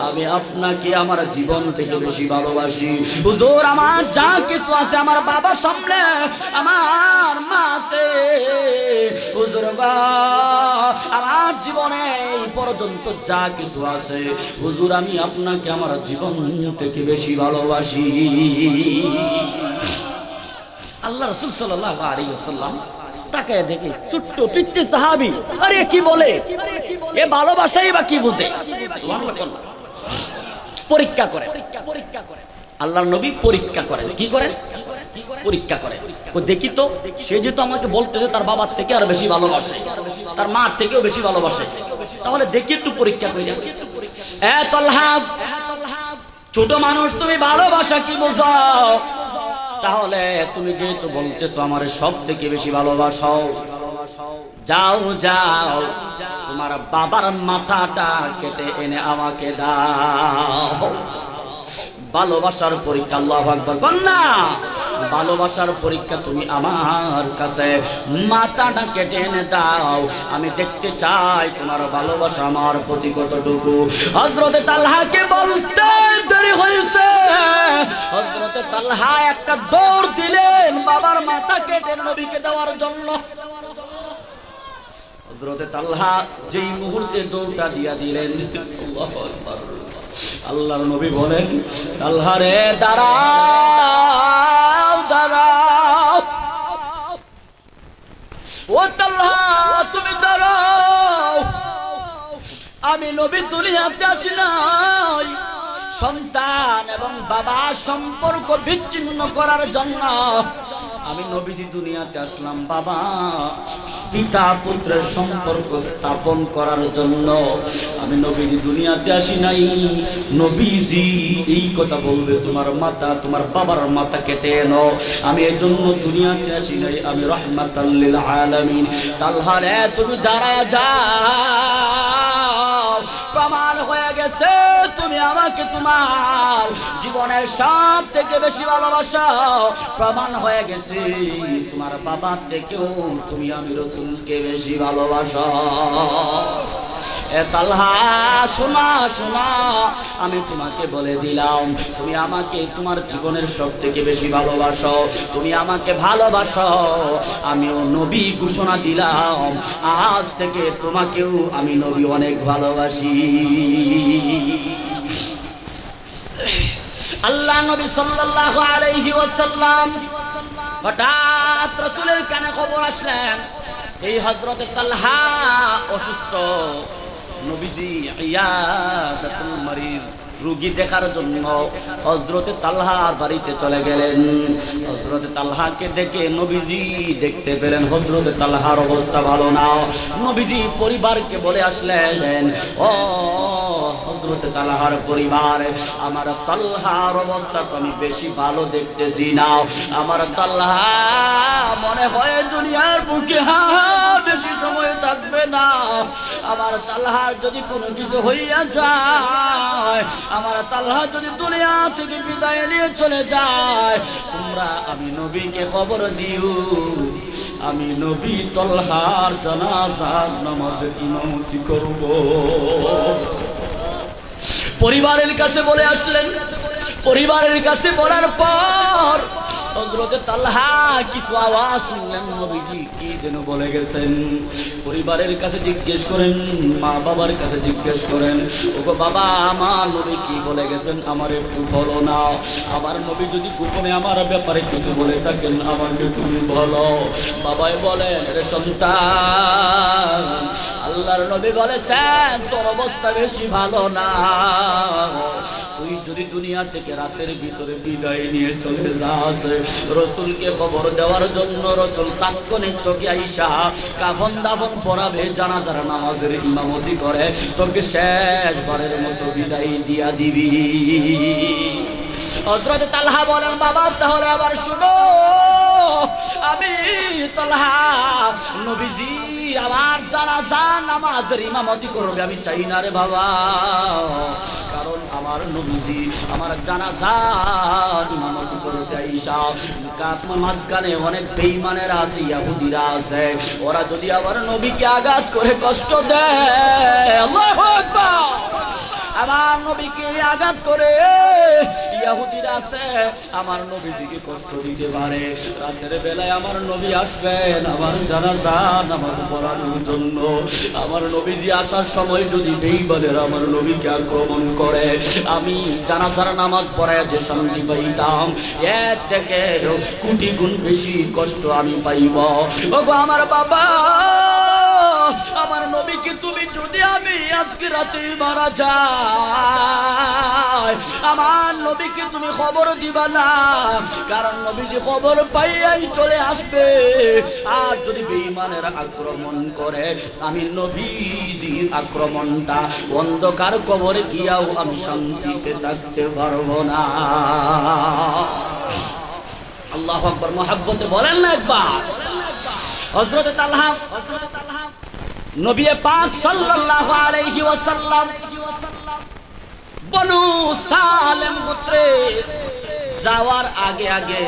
আমি আপনাকে আমার জীবন থেকে বেশি ভালোবাসি। হুজুর আমার যা কিছু আছে, আমার বাবার সামনে, আমার মা আছে, হুজুর গো আমার জীবনে এই পর্যন্ত যা কিছু আছে, হুজুর আমি আপনাকে আমার জীবন থেকে বেশি ভালোবাসি। আল্লাহ রাসূল সাল্লাল্লাহু আলাইহি ওয়াসাল্লাম তাকায় দেখে ছোট্ট পিচ্চি সাহাবী, আরে কি বলে, এ ভালোবাসাই বা কি বুঝে? সুবহানাল্লাহ। পরীক্ষা করে, আল্লাহর নবী পরীক্ষা করেন। কি করেন? পরীক্ষা করে। দেখি তো, সে যেহেতু আমাকে বলতেছে তার বাবার থেকে আরো বেশি ভালোবাসে, তার মার থেকেও বেশি ভালোবাসে, তাহলে দেখি একটু পরীক্ষা করি। এ তালহা, ছোট মানুষ তুমি ভালোবাসা কি বোঝো? তাহলে তুমি যেহেতু বলতেছো আমার সব থেকে বেশি ভালোবাসো, যাও যাও তোমার বাবার মাথাটা কেটে এনে আমাকে দাও। ভালোবাসার পরীক্ষা, আল্লাহু আকবার কন্যা, ভালোবাসার পরীক্ষা। তুমি আমার কাছে মাথাটা কেটে এনে দাও, আমি দেখতে চাই তোমার ভালোবাসা আমার প্রতি কতটুকু। হযরতে তালহাকে বলতে দেরি হয়েছে, হযরতে তালহা একটা দৌড় দিলেন বাবার মাথা কেটে নবীকে দেওয়ার জন্য। হযরতে তালহা যেই মুহূর্তে দৌড়টা দিয়া দিলেন, আল্লাহু আকবার, আল্লাহর নবী বলেন, তালহা রে দাঁড়াও দাঁড়াও, ও তালহা তুমি দাঁড়াও। আমি নবী দুনিয়াতে আসি নাই সন্তান এবং বাবা সম্পর্ক বিচ্ছিন্ন করার জন্য। আমি নবীজি দুনিয়াতে আসলাম বাবা পিতা পুত্রের সম্পর্ক স্থাপন করার জন্য। আমি নবীজি দুনিয়াতে আসি নাই নবীজি এই কথা বলবে তোমার মাথা, তোমার বাবার মাথা কেটে এনো। আমি এর জন্য দুনিয়াতে আসি নাই, আমি রাহমাতাল লিল আলামিন। তালহা রে তুমি দাঁড়ায় যাও, প্রমাণ হয়ে গেছে তুমি আমাকে তোমার জীবনের সব থেকে বেশি ভালোবাসো। প্রমাণ হয়ে গেছে তোমার বাবার থেকেও তুমি আমি রাসূলকে বেশি ভালোবাসো। এ তালহা শোনা শোনা, আমি তোমাকে বলে দিলাম তুমি আমাকে তোমার জীবনের সব থেকে বেশি ভালোবাসো, তুমি আমাকে ভালোবাসো। আমিও নবী ঘোষণা দিলাম আজ থেকে তোমাকেও আমি নবী অনেক ভালোবাসি। আল্লাহ নবী সাল্লাল্লাহু আলাইহি ওয়াসাল্লাম হঠাৎ রাসূলের কানে খবর আসলেন এই হযরতে তালহা অসুস্থ। নবীজি ইয়াদাতুল মারিদ, রোগী দেখার জন্য হযরতে তালহার বাড়িতে চলে গেলেন। হযরতে তালহাকে দেখে নবীজি দেখতে পেলেন হযরতে তালহার অবস্থা ভালো না। নবীজি পরিবারকে বলে আসলেন, ও হযরতে তালহার পরিবার, আমার তালহার অবস্থা তো আমি বেশি ভালো দেখতেছি না। আমার তালহা মনে হয় দুনিয়ার বুকে বেশি সময় থাকবে না। আমার তালহার যদি কোনো কিছু হইয়া যায়, আমার তালহা যদি দুনিয়া থেকে বিদায় নিয়ে চলে যায়, তোমরা আমি নবীকে খবর দিও, আমি নবী তালহার জানাজার নামাজে ইমামতি করব। পরিবারের কাছে বলে আসলেন। পরিবারের কাছে বলার পর হযরতে তালহা কিছু আওয়াজ শুনলেন, নবীজি কি যেন বলে গেছেন। পরিবারের কাছে জিজ্ঞেস করেন, মা বাবার কাছে জিজ্ঞেস করেন, ওগো বাবা, আমার নবী কি বলে গেছেন আমার একটু বলো না। আমার নবী যদি গোপনে আমার ব্যাপারে কিছু বলে থাকেন আমাকে তুমি বলো। বাবাই বলেন, রে সন্তান, আল্লাহর নবী বলেছেন তোর অবস্থা বেশি ভালো না। তুই যদি দুনিয়া থেকে রাতের ভিতরে বিদায় নিয়ে চলে যাস, রাসূলকে খবর দেওয়ার জন্য রাসূল তাৎক্ষণিক তোকে আইসা কাফন দাফন পরাবে, জানাজার নামাজের ইমামতি করে তোকে শেষবারের মতো বিদায় দিয়া দিবি। হযরতে তালহা বলেন, বাবা তাহলে আবার শুনো, আমি তালহা নবীজি আমার জানাজা নামাজের ইমামতি করবে আমি চাই না রে বাবা। কারণ আমার নবীজি আমার জানাজার ইমামতি করতে আইসা মাঝখানে অনেক বেঈমানেরা আছে, ইহুদিরা আছে, ওরা যদি আমার নবীকে আঘাত করে কষ্ট দেয়, আল্লাহু আকবার, আমার নবীকে আঘাত করে ইহুদিরা আছে আমার নবীজিকে কষ্ট দিতে পারে। রাতের বেলায় আমার নবী আসবেন আমার জানাজা নামাজ পড়ানোর জন্য। আমার নবীজি আসার সময় যদি বেঈমানেরা আমার নবীকে আক্রমণ করে, আমি জানাজার নামাজ পড়ায় যে শান্তি পাইতাম, এর থেকে কোটি গুণ বেশি কষ্ট আমি পাইব। ওগো আমার বাবা, আমার নবীকে তুমি যদি আমি আজকে রাতে মারা যায়, আমার নবীকে তুমি খবর দিবা না, কারণ নবীজি খবর পাইয়াই চলে আসবে। আর যদি বেঈমানেরা আক্রমণ করে, আমি নবীজির আক্রমণটা অন্ধকার কবরে গিয়াও আমি শান্তিতে থাকতে পারবো না। আল্লাহু আকবার, মহব্বতে বলেন না একবার। হযরতে তালহা নবী পাক সাল্লাল্লাহু আলাইহি ওয়াসাল্লাম বনু সালেম গোত্রে যাওয়ার আগে আগে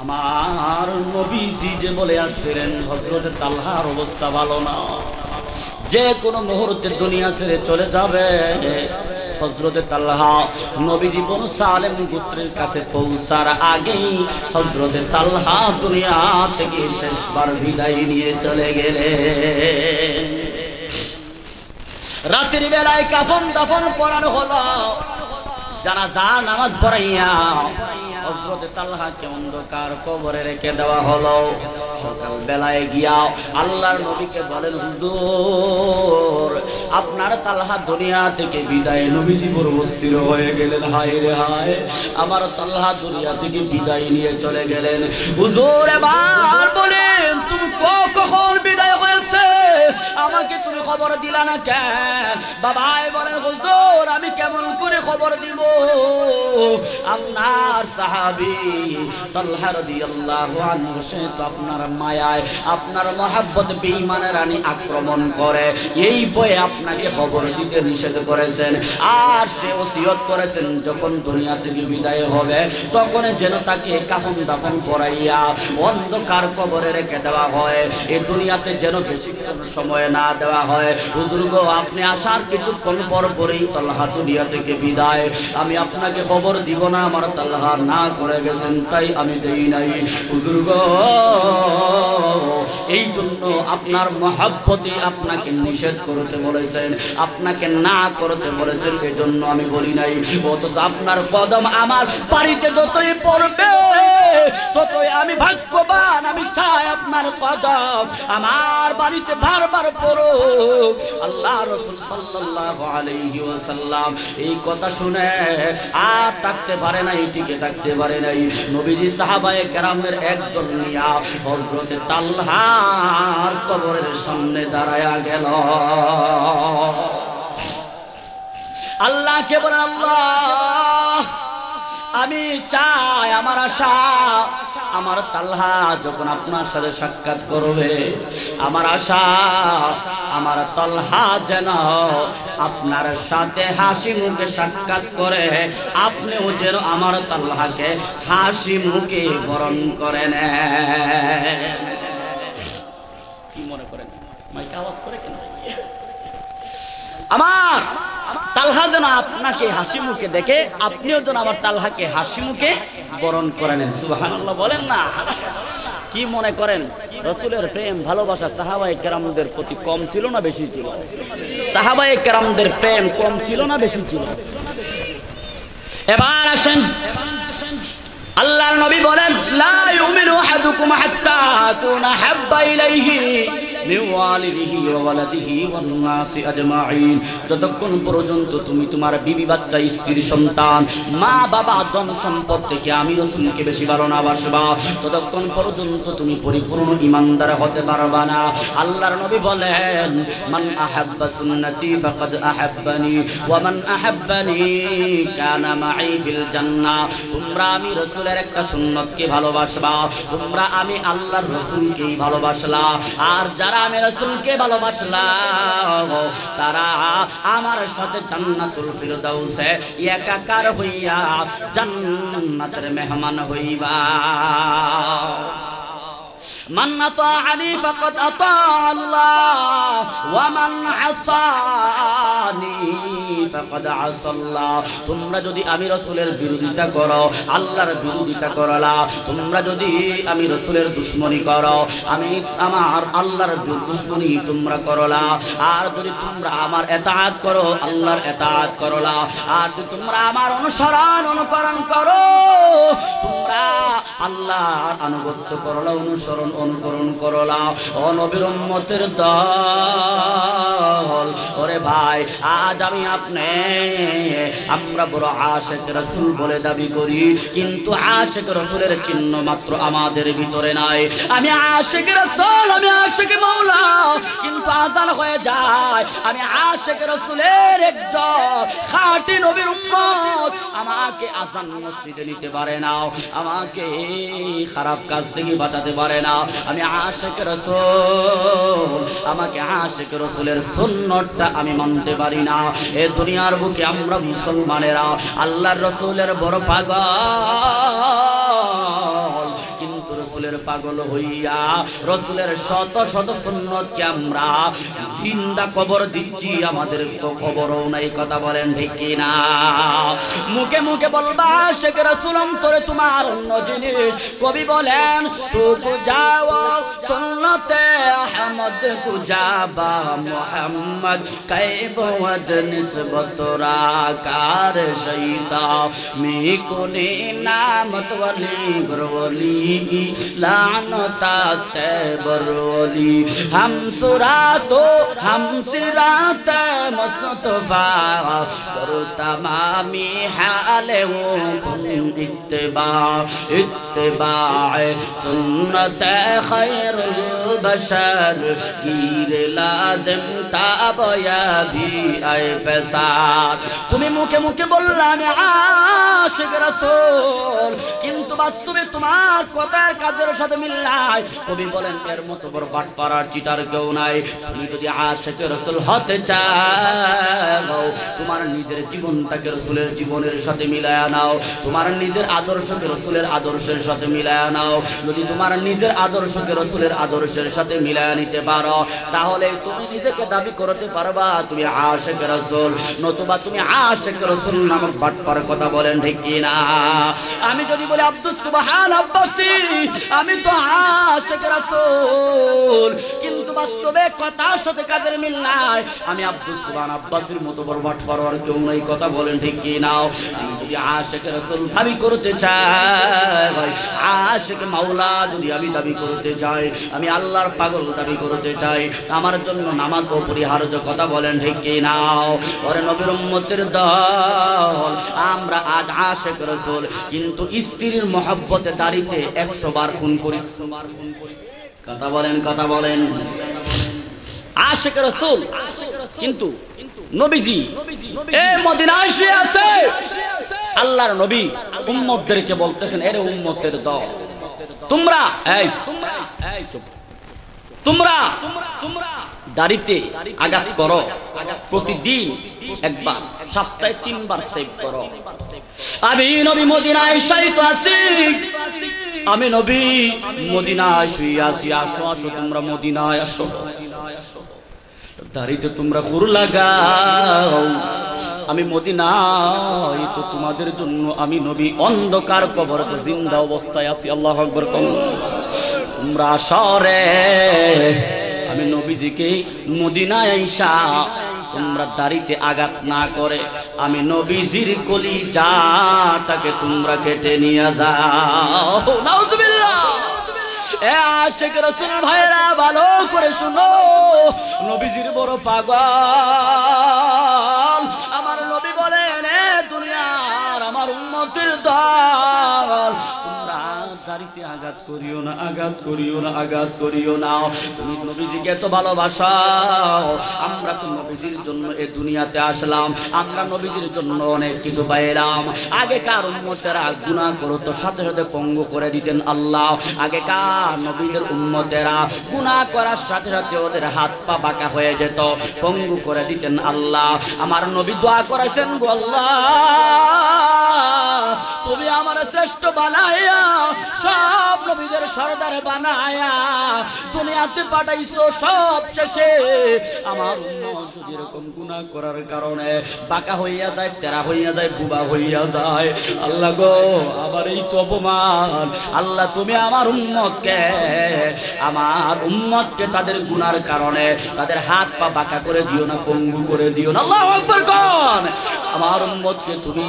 আমার নবীজি যে বলে আসছিলেন হযরতে তালহার অবস্থা ভালো না, যে কোনো মুহূর্তে দুনিয়া ছেড়ে চলে যাবে। হযরতে তালহা নবীজি বনু সালেম গোত্রের কাছে পৌঁছার আগেই হযরতে তালহা দুনিয়া থেকে শেষবার বিদায় নিয়ে চলে গেলেন। রাতের বেলায় কাফন দাফন পড়ানো হলো, জানাজা নামাজ পড়াইয়া হযরতে তালহাকে অন্ধকার কবরে রেখে দেওয়া হলো। সকাল বেলায় গিয়া আল্লাহর নবীকে বলেন, হুজুর আপনার তালহা দুনিয়া থেকে বিদায়, নবীজি বড় অস্থির হয়ে গেলেন, হায় রে হায়, আমার তালহা দুনিয়া থেকে বিদায় নিয়ে চলে গেলেন। হুজুর এবার বলেন, তুমি কখন বিদায় হয়েছে, আমাকে তুমি খবর দিলা না কেন? বাবাই বলেন, হুজুর আমি কেমন করে খবর দিব, আপনার সাহাবী তালহা রাদিয়াল্লাহু আনহু সে তো আপনার মায়ায় আপনার মহব্বত বেঈমানের রানী আক্রমণ করে, এই ভয়ে আপনাকে খবর দিতে নিষেধ করেছেন। আর সে ওসিয়ত করেছেন যখন দুনিয়া থেকে বিদায় হবে তখন যেন তাকে কাফন দাফন করাইয়া অন্ধকার কবরে রেখে দেওয়া হয়, এই দুনিয়াতে যেন বেশি সময় না দেওয়া হয়। হুজুর গো, আপনি আসার কিছুক্ষণ পর পরেই তালহা দুনিয়া থেকে বিদায়, আমি আপনাকে খবর দিব না, আমার তালহা না করে গেছেন তাই আমি দেই নাই। হুজুর গো, এই জন্য আপনার মহব্বতে আপনাকে নিষেধ করতে বলেছেন, আপনাকে না করতে বলেছেন, এই জন্য আমি বলি নাই। অথচ আপনার কদম আমার বাড়িতে যতই পড়বে ততই আমি ভাগ্যবান। আমি চাই আপনার কদম আমার বাড়িতে বারবার পড়ুক। আল্লাহ রাসূল সাল্লাল্লাহু আলাইহি ওয়াসাল্লাম এই কথা শুনে আর থাকতে পারে নাই, টিকে থাকতে পারে নাই। নবীজি সাহাবায়ে কেরামের একদল নিয়া হযরতে তালহার কবরের সামনে দাঁড়ায়া গেল। আল্লাহকে বলেন, আল্লাহ আমি চাই, আমার আশা আমার তালহা যখন আপনার সাথে সাক্ষাৎ করবে, আমার আশা আমার তালহা যেন আপনার সাথে হাসি মুখে সাক্ষাৎ করে, আপনিও যেন আমার তালহাকে হাসি মুখে বরণ করে নেন। কি মনে করেন মাইক আওয়াজ করে কেন? আমার তালহা যেন আপনাকে হাসি মুখে দেখে, আপনিও যেন আমার তালহাকে হাসি মুখে বরণ করে নেন। সুবহানাল্লাহ বলেন না? কি মনে করেন রাসূলের প্রেম ভালোবাসা সাহাবায়ে কেরামদের প্রতি কম ছিল না বেশি ছিল? সাহাবায়ে কেরামদের প্রেম কম ছিল না বেশি ছিল? এবার আসেন, আল্লাহর নবী বলেন, লা ইউমিনু আহাদুকুম হাত্তা আকুনা হাব্বা ইলাইহি মিন ওয়ালিদিহি ওয়া ওয়ালাদিহি ওয়ান নাসি আজমাইন। যতক্ষণ পর্যন্ত তুমি তোমার বিবি বাচ্চা স্ত্রী সন্তান মা বাবা ধন সম্পদ থেকে আমি রাসূলকে বেশি ভালো না বাসবা, ততক্ষণ পর্যন্ত তুমি পরিপূর্ণ ঈমানদার হতে পারবা না। আল্লাহর নবী বলেন, মান আহাব্বা সুন্নতি ফাকাদ আহাব্বানি ওয়া মান আহাব্বানি কানা মাই ফিল জান্নাহ। তোমরা আমি রাসূলের একটা সুন্নতকে ভালোবাসবা, তোমরা আমি আল্লাহর রাসূলকেই ভালোবাসলা, আর যারা আমি রাসূলকে ভালোবাসলাম তারা আমার সাথে জান্নাতুল ফিরদাউসে একাকার হইয়া জান্নাতের মেহমান হইবা। মান আতাআনি ফাকাদ আতা আল্লাহ ওয়া মান আসানি ফাকাদ আসাল্লাহ। তোমরা যদি আমি রাসূলের বিরোধিতা করো, আল্লাহর বিরোধিতা করলা, তোমরা যদি আমি রাসূলের দুশমনি করো, আমি আমার আল্লাহর দুশমনি তোমরা করলা, আর যদি তোমরা আমার ইতাআত করো, আল্লাহর ইতাআত করলা, আর যদি তোমরা আমার অনুকরণ করো, তোমরা আল্লাহর আনুগত্য করলা, অনুকরণ করলা, ও নবীর উম্মতের দল। ওরে ভাই, আজ আমি আমরা বড় আশিক রাসূল বলে দাবি করি, কিন্তু আশিক রাসূলের চিহ্ন মাত্র আমাদের ভিতরে নাই। আমি আশিক রাসূল, আমি আশিক মাওলা, কিন্তু আযান হয়ে যায় আমি আশিক রাসূলের একজন খাঁটি নবীর উম্মত। আমাকে আযান মসজিদে নিতে পারে না, আমাকে খারাপ কাজ থেকে বাঁচাতে পারে না। আমি আশিক রাসূল, আমাকে আশিক রাসূলের সুন্নতটা আমি মানতে পারি না। এ দুনিয়ার বুকে আমরা মুসলমানেরা আল্লাহর রাসূলের বড় পাগল, কিন্তু রাসূলের পাগল হইয়া রাসূলের শত শত সুন্নতকে আমরা জিন্দা কবর দিচ্ছি, আমাদের তো খবরও নাই। কথা বলেন ঠিক কি না? মুখে মুখে বলবা আশিক রাসূল, অন্তরে তোমার অন্য জিনিস। কবি বলেন, তু যাও সুন্নতে আহমদ কুজাবা মুহাম্মদ কাইবদ নিসবত রাকার শৈতা মে কোনে নামত ওয়ালি গরওয়ালি লানতাস্তে বরওয়ালি হাম সুরাতো হাম সিরাত মুস্তফা কর তমামি হালে ও ইত্তিবা সুন্নত খায়রুল বশর গীর লাজিম তাবয়াবি আয় পেশার। তুমি মুখে মুখে বললা আমি আশিক রাসূল, কিন্তু বাস্তবে তোমার কথার কাজের সাথে মিল নাই। কবি বলেন, এর মতো বড় বাটপাড়ার চিটার কেউ নাই। তুমি যদি আশিক রাসূল হতে চাও, তোমার নিজের জীবনটাকে রাসূলের জীবনের সাথে মিলায়া নাও, তোমার নিজের আদর্শকে রাসূলের আদর্শের সাথে মিলায়া নাও। যদি তোমার নিজের আদর্শকে রাসূলের আদর্শের সাথে মিলায়া নিতে পারো, তাহলে তুমি নিজেকে দাবি করতে পারবা তুমি আশিক রাসূল, নতুবা তুমি আশিক রাসূল নামক বাটপার। কথা বলেন ঠিক কি না? আমি যদি বলি আব্দুস সুবহান আব্বাসী, আমি তো আশিক রাসূল, কিন্তু বাস্তবে কথার সাথে কাজের মিল নাই। আমি আব্দুস সুবহান আব্বাসীর মতো বড় বাটপার আর কেউ নাই, কথা বলেন ঠিক কি নাও? আমি যদি আশিক রাসূল দাবি করতে চাই, আশিক মাওলা যদি আমি দাবি করতে চাই, আমি আল্লাহর পাগল দাবি করতে চাই, আমার জন্য নামাজ অপরিহার্য, কথা বলেন ঠিক কি নাও? ওরে নবীর উম্মতের দল, আমরা আজ আশিক রাসূল, কিন্তু স্ত্রীর মহব্বতে দাড়িতে 100 বার খুন করি। কথা বলেন, কথা বলেন। আশিক রাসূল কিন্তু নবীজি এই মদিনায় শুয়ে আছে। আল্লাহর নবী উম্মতদেরকে বলতেছেন, এরে উম্মতের দল, তোমরা দাড়িতে আঘাত করো, প্রতিদিন একবার, সপ্তাহে 3 বার সেভ করো। আমি নবী মদিনায় শায়িত আছি, আমি নবী মদিনায় শুয়ে আছি, আসো আসো তোমরা মদিনায় আসো, দাড়িতে তোমরা খুর লাগাও। আমি মদিনায় তো তোমাদের জন্য আমি নবী অন্ধকার কবরতে জিন্দা অবস্থায় আছি। আল্লাহু আকবার। তোমরা আসরে, আমি নবীজিকে মদিনায় আইসা তোমরা দাড়িতে আঘাত না করে আমি নবীজির কলিজাটাকে তোমরা কেটে নিয়ে যাও। নাউজুবিল্লাহ। এ আশিক রাসূল ভাইরা ভালো করে শুনো, নবীজির বড় পাগল আমার নবী বলেন, এ দুনিয়ার আমার উম্মতের দল, তোমরা দাড়িতে আঘাত করিও না, আঘাত করিও না, আঘাত করিও না। তুমি নবীজিকে তো ভালোবাসাও, আমরা তো নবীজির জন্য এই দুনিয়াতে আসলাম, আমরা নবীজির জন্য অনেক কিছু পাইলাম। আগেকার উম্মতেরা গুনাহ করতো, সাথে সাথে পঙ্গু করে দিতেন আল্লাহ। আগেকার নবীদের উম্মতেরা গুনাহ করার সাথে সাথে ওদের হাত পা বাঁকা হয়ে যেত, পঙ্গু করে দিতেন আল্লাহ। আমার নবী দোয়া করেছেন, গো আল্লাহ তুমি আমার শ্রেষ্ঠ বানায়া, সব নবীদের সরদার বানায়া দুনিয়াতে পাঠাইছো, সব শেষে আমার উম্মত যদি এরকম গুনাহ করার কারণে বাঁকা হইয়া যায়, তেরা হইয়া যায়, বুবা হইয়া যায়, আল্লাহ গো আবার এই তো অপমান। আল্লাহ তুমি আমার উম্মতকে তাদের গুনার কারণে তাদের হাত পা বাঁকা করে দিও না, পঙ্গু করে দিও না। আল্লাহু আকবার কোন। আমার উম্মতকে তুমি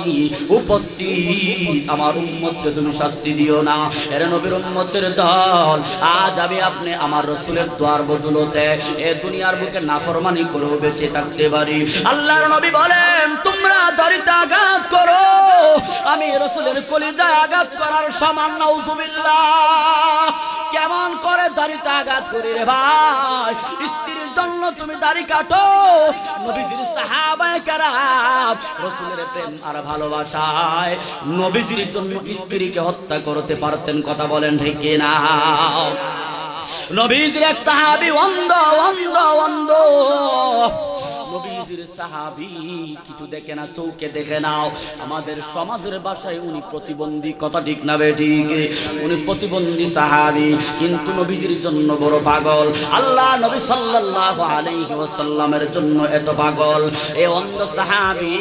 উপস্থিত, আমার উম্মতকে তুমি শাস্তি দিও না। এর নবীর উম্মতের দল, আজ আমি আপনি আমার রাসূলের দোয়ার বদলতে এই দুনিয়ার বুকে নাফরমানি করেও বেঁচে থাকতে পারি। আল্লাহর নবী বলেন, তোমরা দাড়িতে আঘাত করো, আমি রাসূলের কলিজায় আঘাত করার সমান। নাউজুবিল্লাহ। কেমন করে দাড়িতে আঘাত করি রে ভাই? স্ত্রীর জন্য তুমি দাড়ি কাটো, নবীজির সাহাবায়ে কেরাম রাসূলের প্রেম আর ভালোবাসায় নবীজির জন্য স্ত্রীকে হত্যা করতে পারতেন, কথা বলেন ঠিক কি না? নবীজির এক সাহাবী অন্ধ, নবীজির সাহাবী কিছু দেখে না, চোখে দেখে নাও। আমাদের সমাজের ভাষায় উনি প্রতিবন্ধী, কথা ঠিক না বেঠিক? উনি প্রতিবন্ধী সাহাবী, কিন্তু নবীজির জন্য বড় পাগল। আল্লাহ নবী সাল্লাল্লাহু আলাইহি ওয়াসাল্লামের জন্য এত পাগল। এই অন্ধ সাহাবী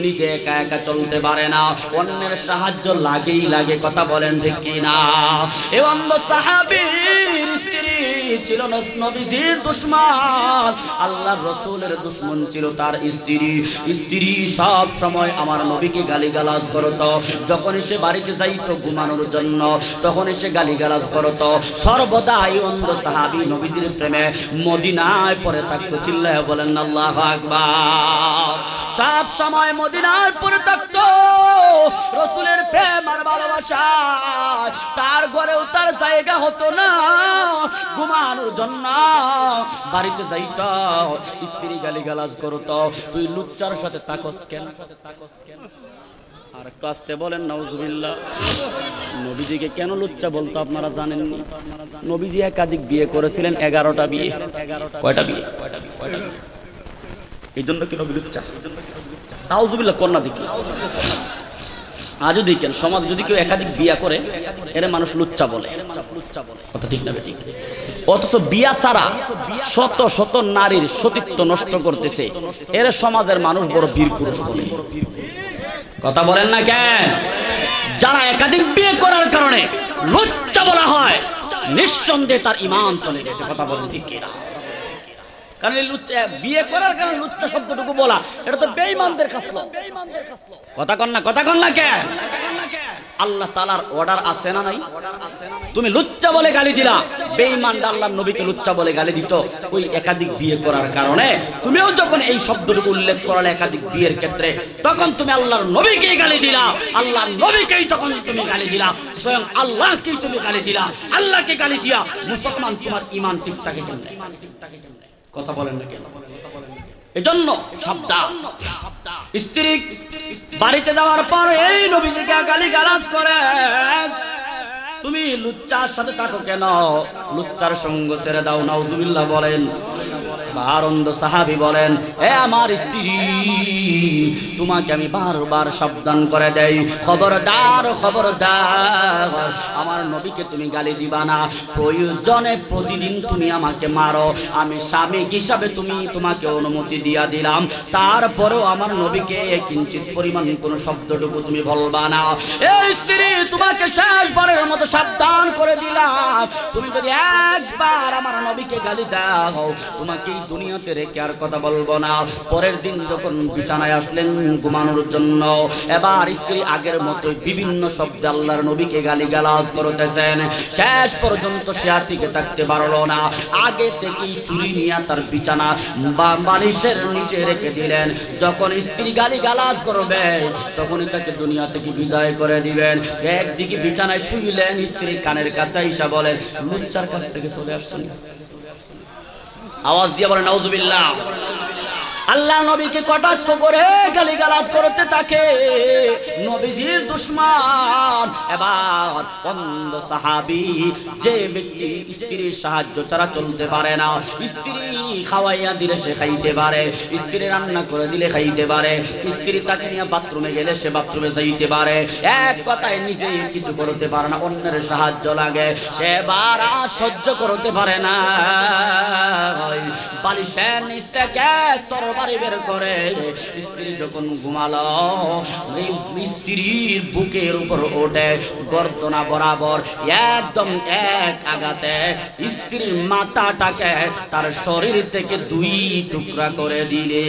নিজে একা একা চলতে পারে না, অন্যের সাহায্য লাগেই লাগে, কথা বলেন ঠিক কি না? এই অন্ধ সাহাবীর স্ত্রী ছিল নবীজির দুশমন, আল্লাহর রাসূলের দুশমন ছিল তার স্ত্রী সব সময় আমার নবীকে গালিগালাজ করত। যখন সে বাড়িতে যাইতো ঘুমানোর জন্য, তখন সে গালিগালাজ করত। সর্বদাই অন্ধ সাহাবী নবীজির প্রেমে মদিনায় পড়ে থাকতো। চিল্লায় বলেন আল্লাহু আকবার। সব সময় মদিনায় পড়ে থাকতো রাসূলের প্রেম আর ভালোবাসা। তার ঘরেও তার জায়গা হতো না ঘুমানোর জন্য, বাড়িতে যাইত, স্ত্রী গালিগালাজ করত, তুই লুচ্চার সাথে তাকস কেন? আর একটু আসতে বলেন নাউজুবিল্লাহ। নবীজিকে কেন লুচ্চা বলতো আপনারা জানেননি? নবীজি একাধিক বিয়ে করেছিলেন, 11টা বিয়ে। কয়টা বিয়ে? এই জন্য কি নবী লুচ্চা? নাউজুবিল্লাহ কন্যা দিকে আজও দেখেন সমাজ যদি কেউ একাধিক বিয়া করে এর মানুষ লুচ্চা বলে, কথা ঠিক না ঠিক? অথচ বিয়া ছাড়া শত শত নারীর সতীত্ব নষ্ট করতেছে, এর সমাজের মানুষ বড় বীর পুরুষ বলে, কথা বলেন না কেন? যারা একাধিক বিয়ে করার কারণে লুচ্চা বলা হয়, নিঃসন্দেহে তার ঈমান চলে গেছে। কথা বলেন ঠিক কিনা? কারণ এই লুচ্চা বিয়ে করার কারণে লুচ্চা শব্দটুকু বলা, এটা তো বেঈমানদের খাসলত। কথা কন না কেন? আল্লাহ তাআলার অর্ডার আছে না নাই? তুমি লুচ্চা বলে গালি দিলা, বেঈমানরা আল্লাহর নবীকে লুচ্চা বলে গালি দিত ওই একাধিক বিয়ে করার কারণে। তুমিও যখন এই শব্দটুকু উল্লেখ করলে একাধিক বিয়ের ক্ষেত্রে, তখন তুমি আল্লাহর নবীকেই গালি দিলা, আল্লাহর নবীকেই তখন তুমি গালি দিলা, স্বয়ং আল্লাহকেই তুমি গালি দিলা। আল্লাহকে গালি দিয়া মুসলমান তোমার ঈমান ঠিক থাকে কেমনে? কথা বলেন না কেন? এজন্য সাবধান। স্ত্রী বাড়িতে যাওয়ার পর এই নবীজিকে গালিগালাজ করে, তুমি লুচ্চার সাথে থাকো কেন? লুচ্চার সঙ্গ ছেড়ে দাও। নাউজুবিল্লাহ বলেন। বারন্দ সাহাবী বলেন, এ আমার স্ত্রী, তোমাকে আমি বারবার সাবধান করে দেই, খবরদার আমার নবীকে তুমি গালি দিবা না। প্রয়োজনে প্রতিদিন তুমি আমাকে মারো, আমি স্বামী হিসাবে তোমাকে অনুমতি দিয়া দিলাম, তারপরেও আমার নবীকে কিঞ্চিত পরিমাণ কোনো শব্দটুকু তুমি বলবা না। এই স্ত্রী, তোমাকে শেষবারের মতো সাবধান করে দিলাম, তুমি যদি একবার আমার নবীকে গালি দাও, তোমাকে এই দুনিয়াতে রেখে আর কথা বলবো না। পরের দিন যখন বিছানায় আসলেন ঘুমানোর জন্য, এবার স্ত্রী আগের মতো বিভিন্ন শব্দে আল্লাহর নবীকে গালিগালাজ করতেছেন। শেষ পর্যন্ত সে আর টিকে থাকতে পারলো না, আগে থেকেই চুরি নিয়ে তার বিছানা বালিশের নিচে রেখে দিলেন। যখন স্ত্রী গালিগালাজ করবে, তখনই তাকে দুনিয়া থেকে বিদায় করে দিবেন। একদিকে বিছানায় শুইলেন, স্ত্রী কানের কাছে এসে বলেন, লুচ্চার কাছ থেকে চলে আসছেন। আওয়াজ দিয়ে বলেন নাউজুবিল্লাহ। আল্লাহ নবীকে কটাক্ষ করে গালিগালাজ করতে থাকে নবীজির দুশমন। এবার অন্ধ সাহাবী, যে ব্যক্তি স্ত্রীর সাহায্য ছাড়া চলতে পারে না, স্ত্রী খাওয়াইয়া দিলে সে খাইতে পারে, স্ত্রী রান্না করে দিলে খাইতে পারে, স্ত্রী তাকে নিয়ে বাথরুমে গেলে সে বাথরুমে যাইতে পারে, এক কথায় নিজে কিছু করতে পারে না, অন্যের সাহায্য লাগে, সে বারা সহ্য করতে পারে না। বালিশের নিচ থেকে তরবারি বের করে স্ত্রী যখন ঘুমালো, স্ত্রীর বুকের উপর ওঠে গর্দনা বরাবর একদম এক আঘাতে স্ত্রীর মাথাটাকে তার শরীর থেকে দুই টুকরা করে দিলে।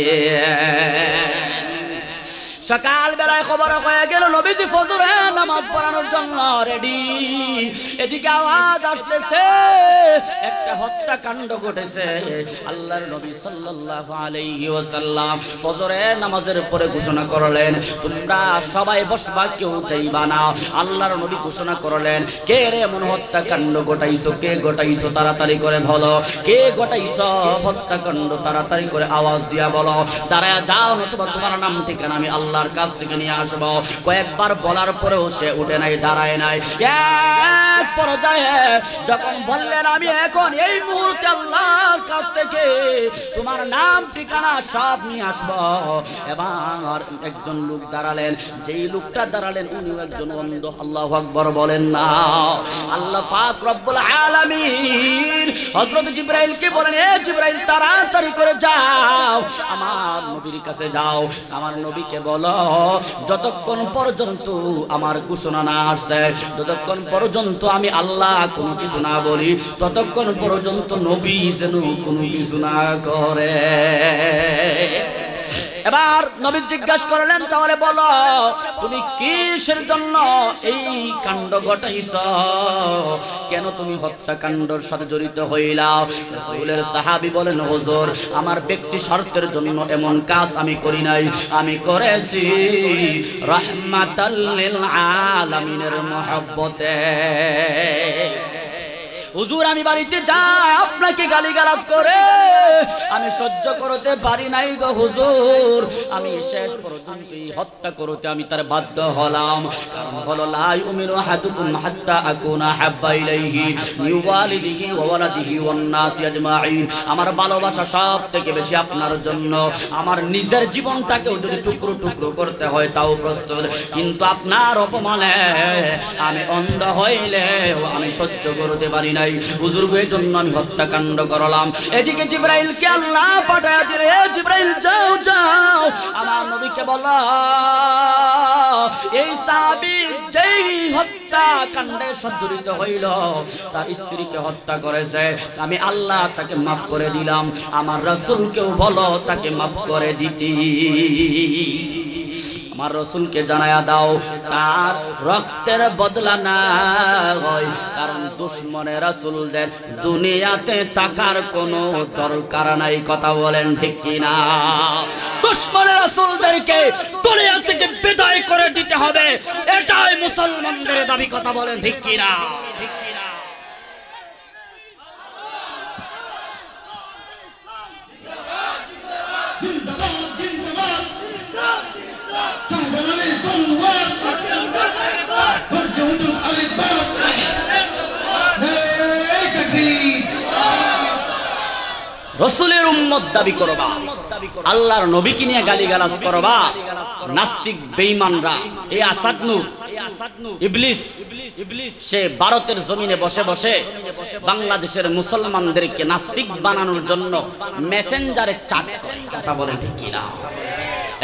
সকাল বেলায় খবর হয়ে গেল নবীজি ফজরে নামাজ পড়ানোর জন্য রেডি। এদিকে আওয়াজ আসতেছে একটা হত্যাকাণ্ড ঘটেছে। আল্লাহর নবী সাল্লাল্লাহু আলাইহি ওয়াসাল্লাম ফজরে নামাজের পরে ঘোষণা করলেন, তোমরা সবাই বসবা, কেউ যাইবা না। আল্লাহর নবী ঘোষণা করলেন, কে রে এমন হত্যাকাণ্ড ঘটাইছো? কে ঘটাইছো? তাড়াতাড়ি করে বলো, কে ঘটাইছো হত্যাকাণ্ড? তাড়াতাড়ি করে আওয়াজ দিয়া বলো। দাঁড়ায় যাও, নতুবা তোমার নাম ঠিকানা আমি আল্লাহর কাছ থেকে নিয়ে আসবো। কয়েকবার বলার পরেও সে উঠে নাই, দাঁড়ায় নাই। এক পর্যায়ে যখন বললেন, আমি এখন এই মুহূর্তে আল্লাহর কাছ থেকে তোমার নাম ঠিকানা সব নিয়ে আসবো, এবার একজন লোক দাঁড়ালেন। যেই লোকটা দাঁড়ালেন উনিও একজন অন্ধ। আল্লাহু আকবার বলেন না। আল্লাহ পাক রব্বুল আলামিন হযরত জিবরাইলকে বলেন, এ জিবরাইল, তাড়াতাড়ি করে যাও, আমার নবীর কাছে যাও, আমার নবীকে বলো যতক্ষণ পর্যন্ত আমার ঘোষণা না আসে, যতক্ষণ পর্যন্ত আমি আল্লাহ কোনো কিছু না বলি, ততক্ষণ পর্যন্ত নবী যেন কোনো কিছু না করে। এবার নবী জিজ্ঞাসা করলেন, তাহলে বলো তুমি কিসের জন্য এই কাণ্ড ঘটাইছ? কেন তুমি হত্যাকাণ্ডের সাথে জড়িত হইলা? রাসূলের সাহাবী বলেন, হুজুর, আমার ব্যক্তি স্বার্থের জন্য এমন কাজ আমি করি নাই, আমি করেছি রাহমাতাল লিল আলামিনের মহব্বতে। হুজুর, আমি বাড়িতে যাই, আপনাকে গালিগালাজ করে আমি সহ্য করতে পারি নাই গো হুজুর, আমি শেষ পর্যন্ত হত্যা করতে আমি তার বাধ্য হলাম। কারণ হলো লা ইউমিনু আহাদুকুম হাত্তা আকুনা হাব্বা ইলাইহি মিন ওয়ালিদিহি ওয়া ওয়ালাদিহি ওয়ান নাসি আজমাইন। আমার ভালোবাসা সব থেকে বেশি আপনার জন্য, আমার নিজের জীবনটাকেও যদি টুকরো টুকরো করতে হয় তাও প্রস্তুত, কিন্তু আপনার অপমানে আমি অন্ধ হইলে আমি সহ্য করতে পারি না। হুজুর, এর জন্য আমি হত্যাকাণ্ড করলাম। এদিকে জিবরাইলকে আল্লাহ পাঠায় দিলে, জিবরাইল যাও যাও আমার নবীকে বলো এই সাহাবী যেই হত্যাকাণ্ডে জড়িত হইল, তার স্ত্রীকে হত্যা করেছে, আমি আল্লাহ তাকে মাফ করে দিলাম, আমার রাসূলকেও বলো তাকে মাফ করে দিতে। আমার রাসূলকে জানায়া দাও তার রক্তের বদলা না হয়, কারণ দুশমনে রাসূলদের দুনিয়াতে থাকার কোনো দরকার নাই। কথা বলেন ঠিক কিনা? দুশমনে রাসূলদেরকে দুনিয়া থেকে বিদায় করে দিতে হবে, এটাই মুসলমানদের দাবি। কথা বলেন ঠিক কিনা? রসুলের উম্মত দাবি করবা, আল্লাহর নবীকে নিয়ে গালিগালাজ করবা, নাস্তিক বেঈমানরা, এই আসাদ নূর ইবলিস সে ভারতের জমিনে বসে বসে বাংলাদেশের মুসলমানদেরকে নাস্তিক বানানোর জন্য মেসেঞ্জারে চাট করে। কথা বলেন ঠিক কিনা?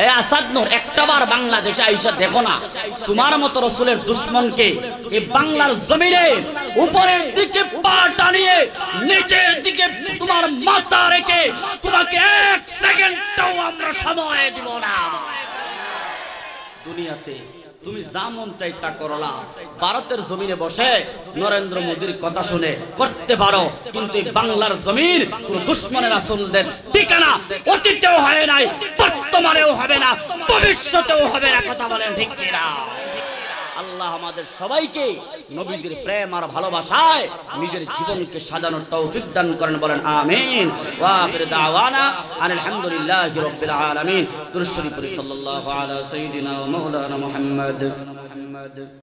এই আসাদ নূর একটাবার বাংলাদেশে আইসা দেখো না তোমার মতো রসুলের দুশমনকে এই বাংলার জমিনে উপরের দিকে পা টানিয়ে নিচের দিকে তোমার মাথা রেখে তোমাকে এক সেকেন্ডটাও আমরা সময় দিব না। দুনিয়াতে তুমি যা মন চাই তা করলা, ভারতের জমিনে বসে নরেন্দ্র মোদীর কথা শুনে করতে পারো, কিন্তু বাংলার জমির কোন দুশমনের রাসূলদের ঠিকানা অতীতেও হয় নাই, বর্তমানেও হবে না, ভবিষ্যতেও হবে না। কথা বলেন ঠিক কিনা? আল্লাহ আমাদের সবাইকে নবীজির প্রেম আর ভালোবাসায় নিজের জীবনকে সাজানোর তৌফিক দান করেন, বলেন আমিন। ওয়া আখির দাওয়ানা আলহামদুলিল্লাহি রাব্বিল আলামিন। দুরূদ শরীফ সাল্লাল্লাহু আলা সাইয়্যিদিনা ওয়া মাওলানা মুহাম্মদ।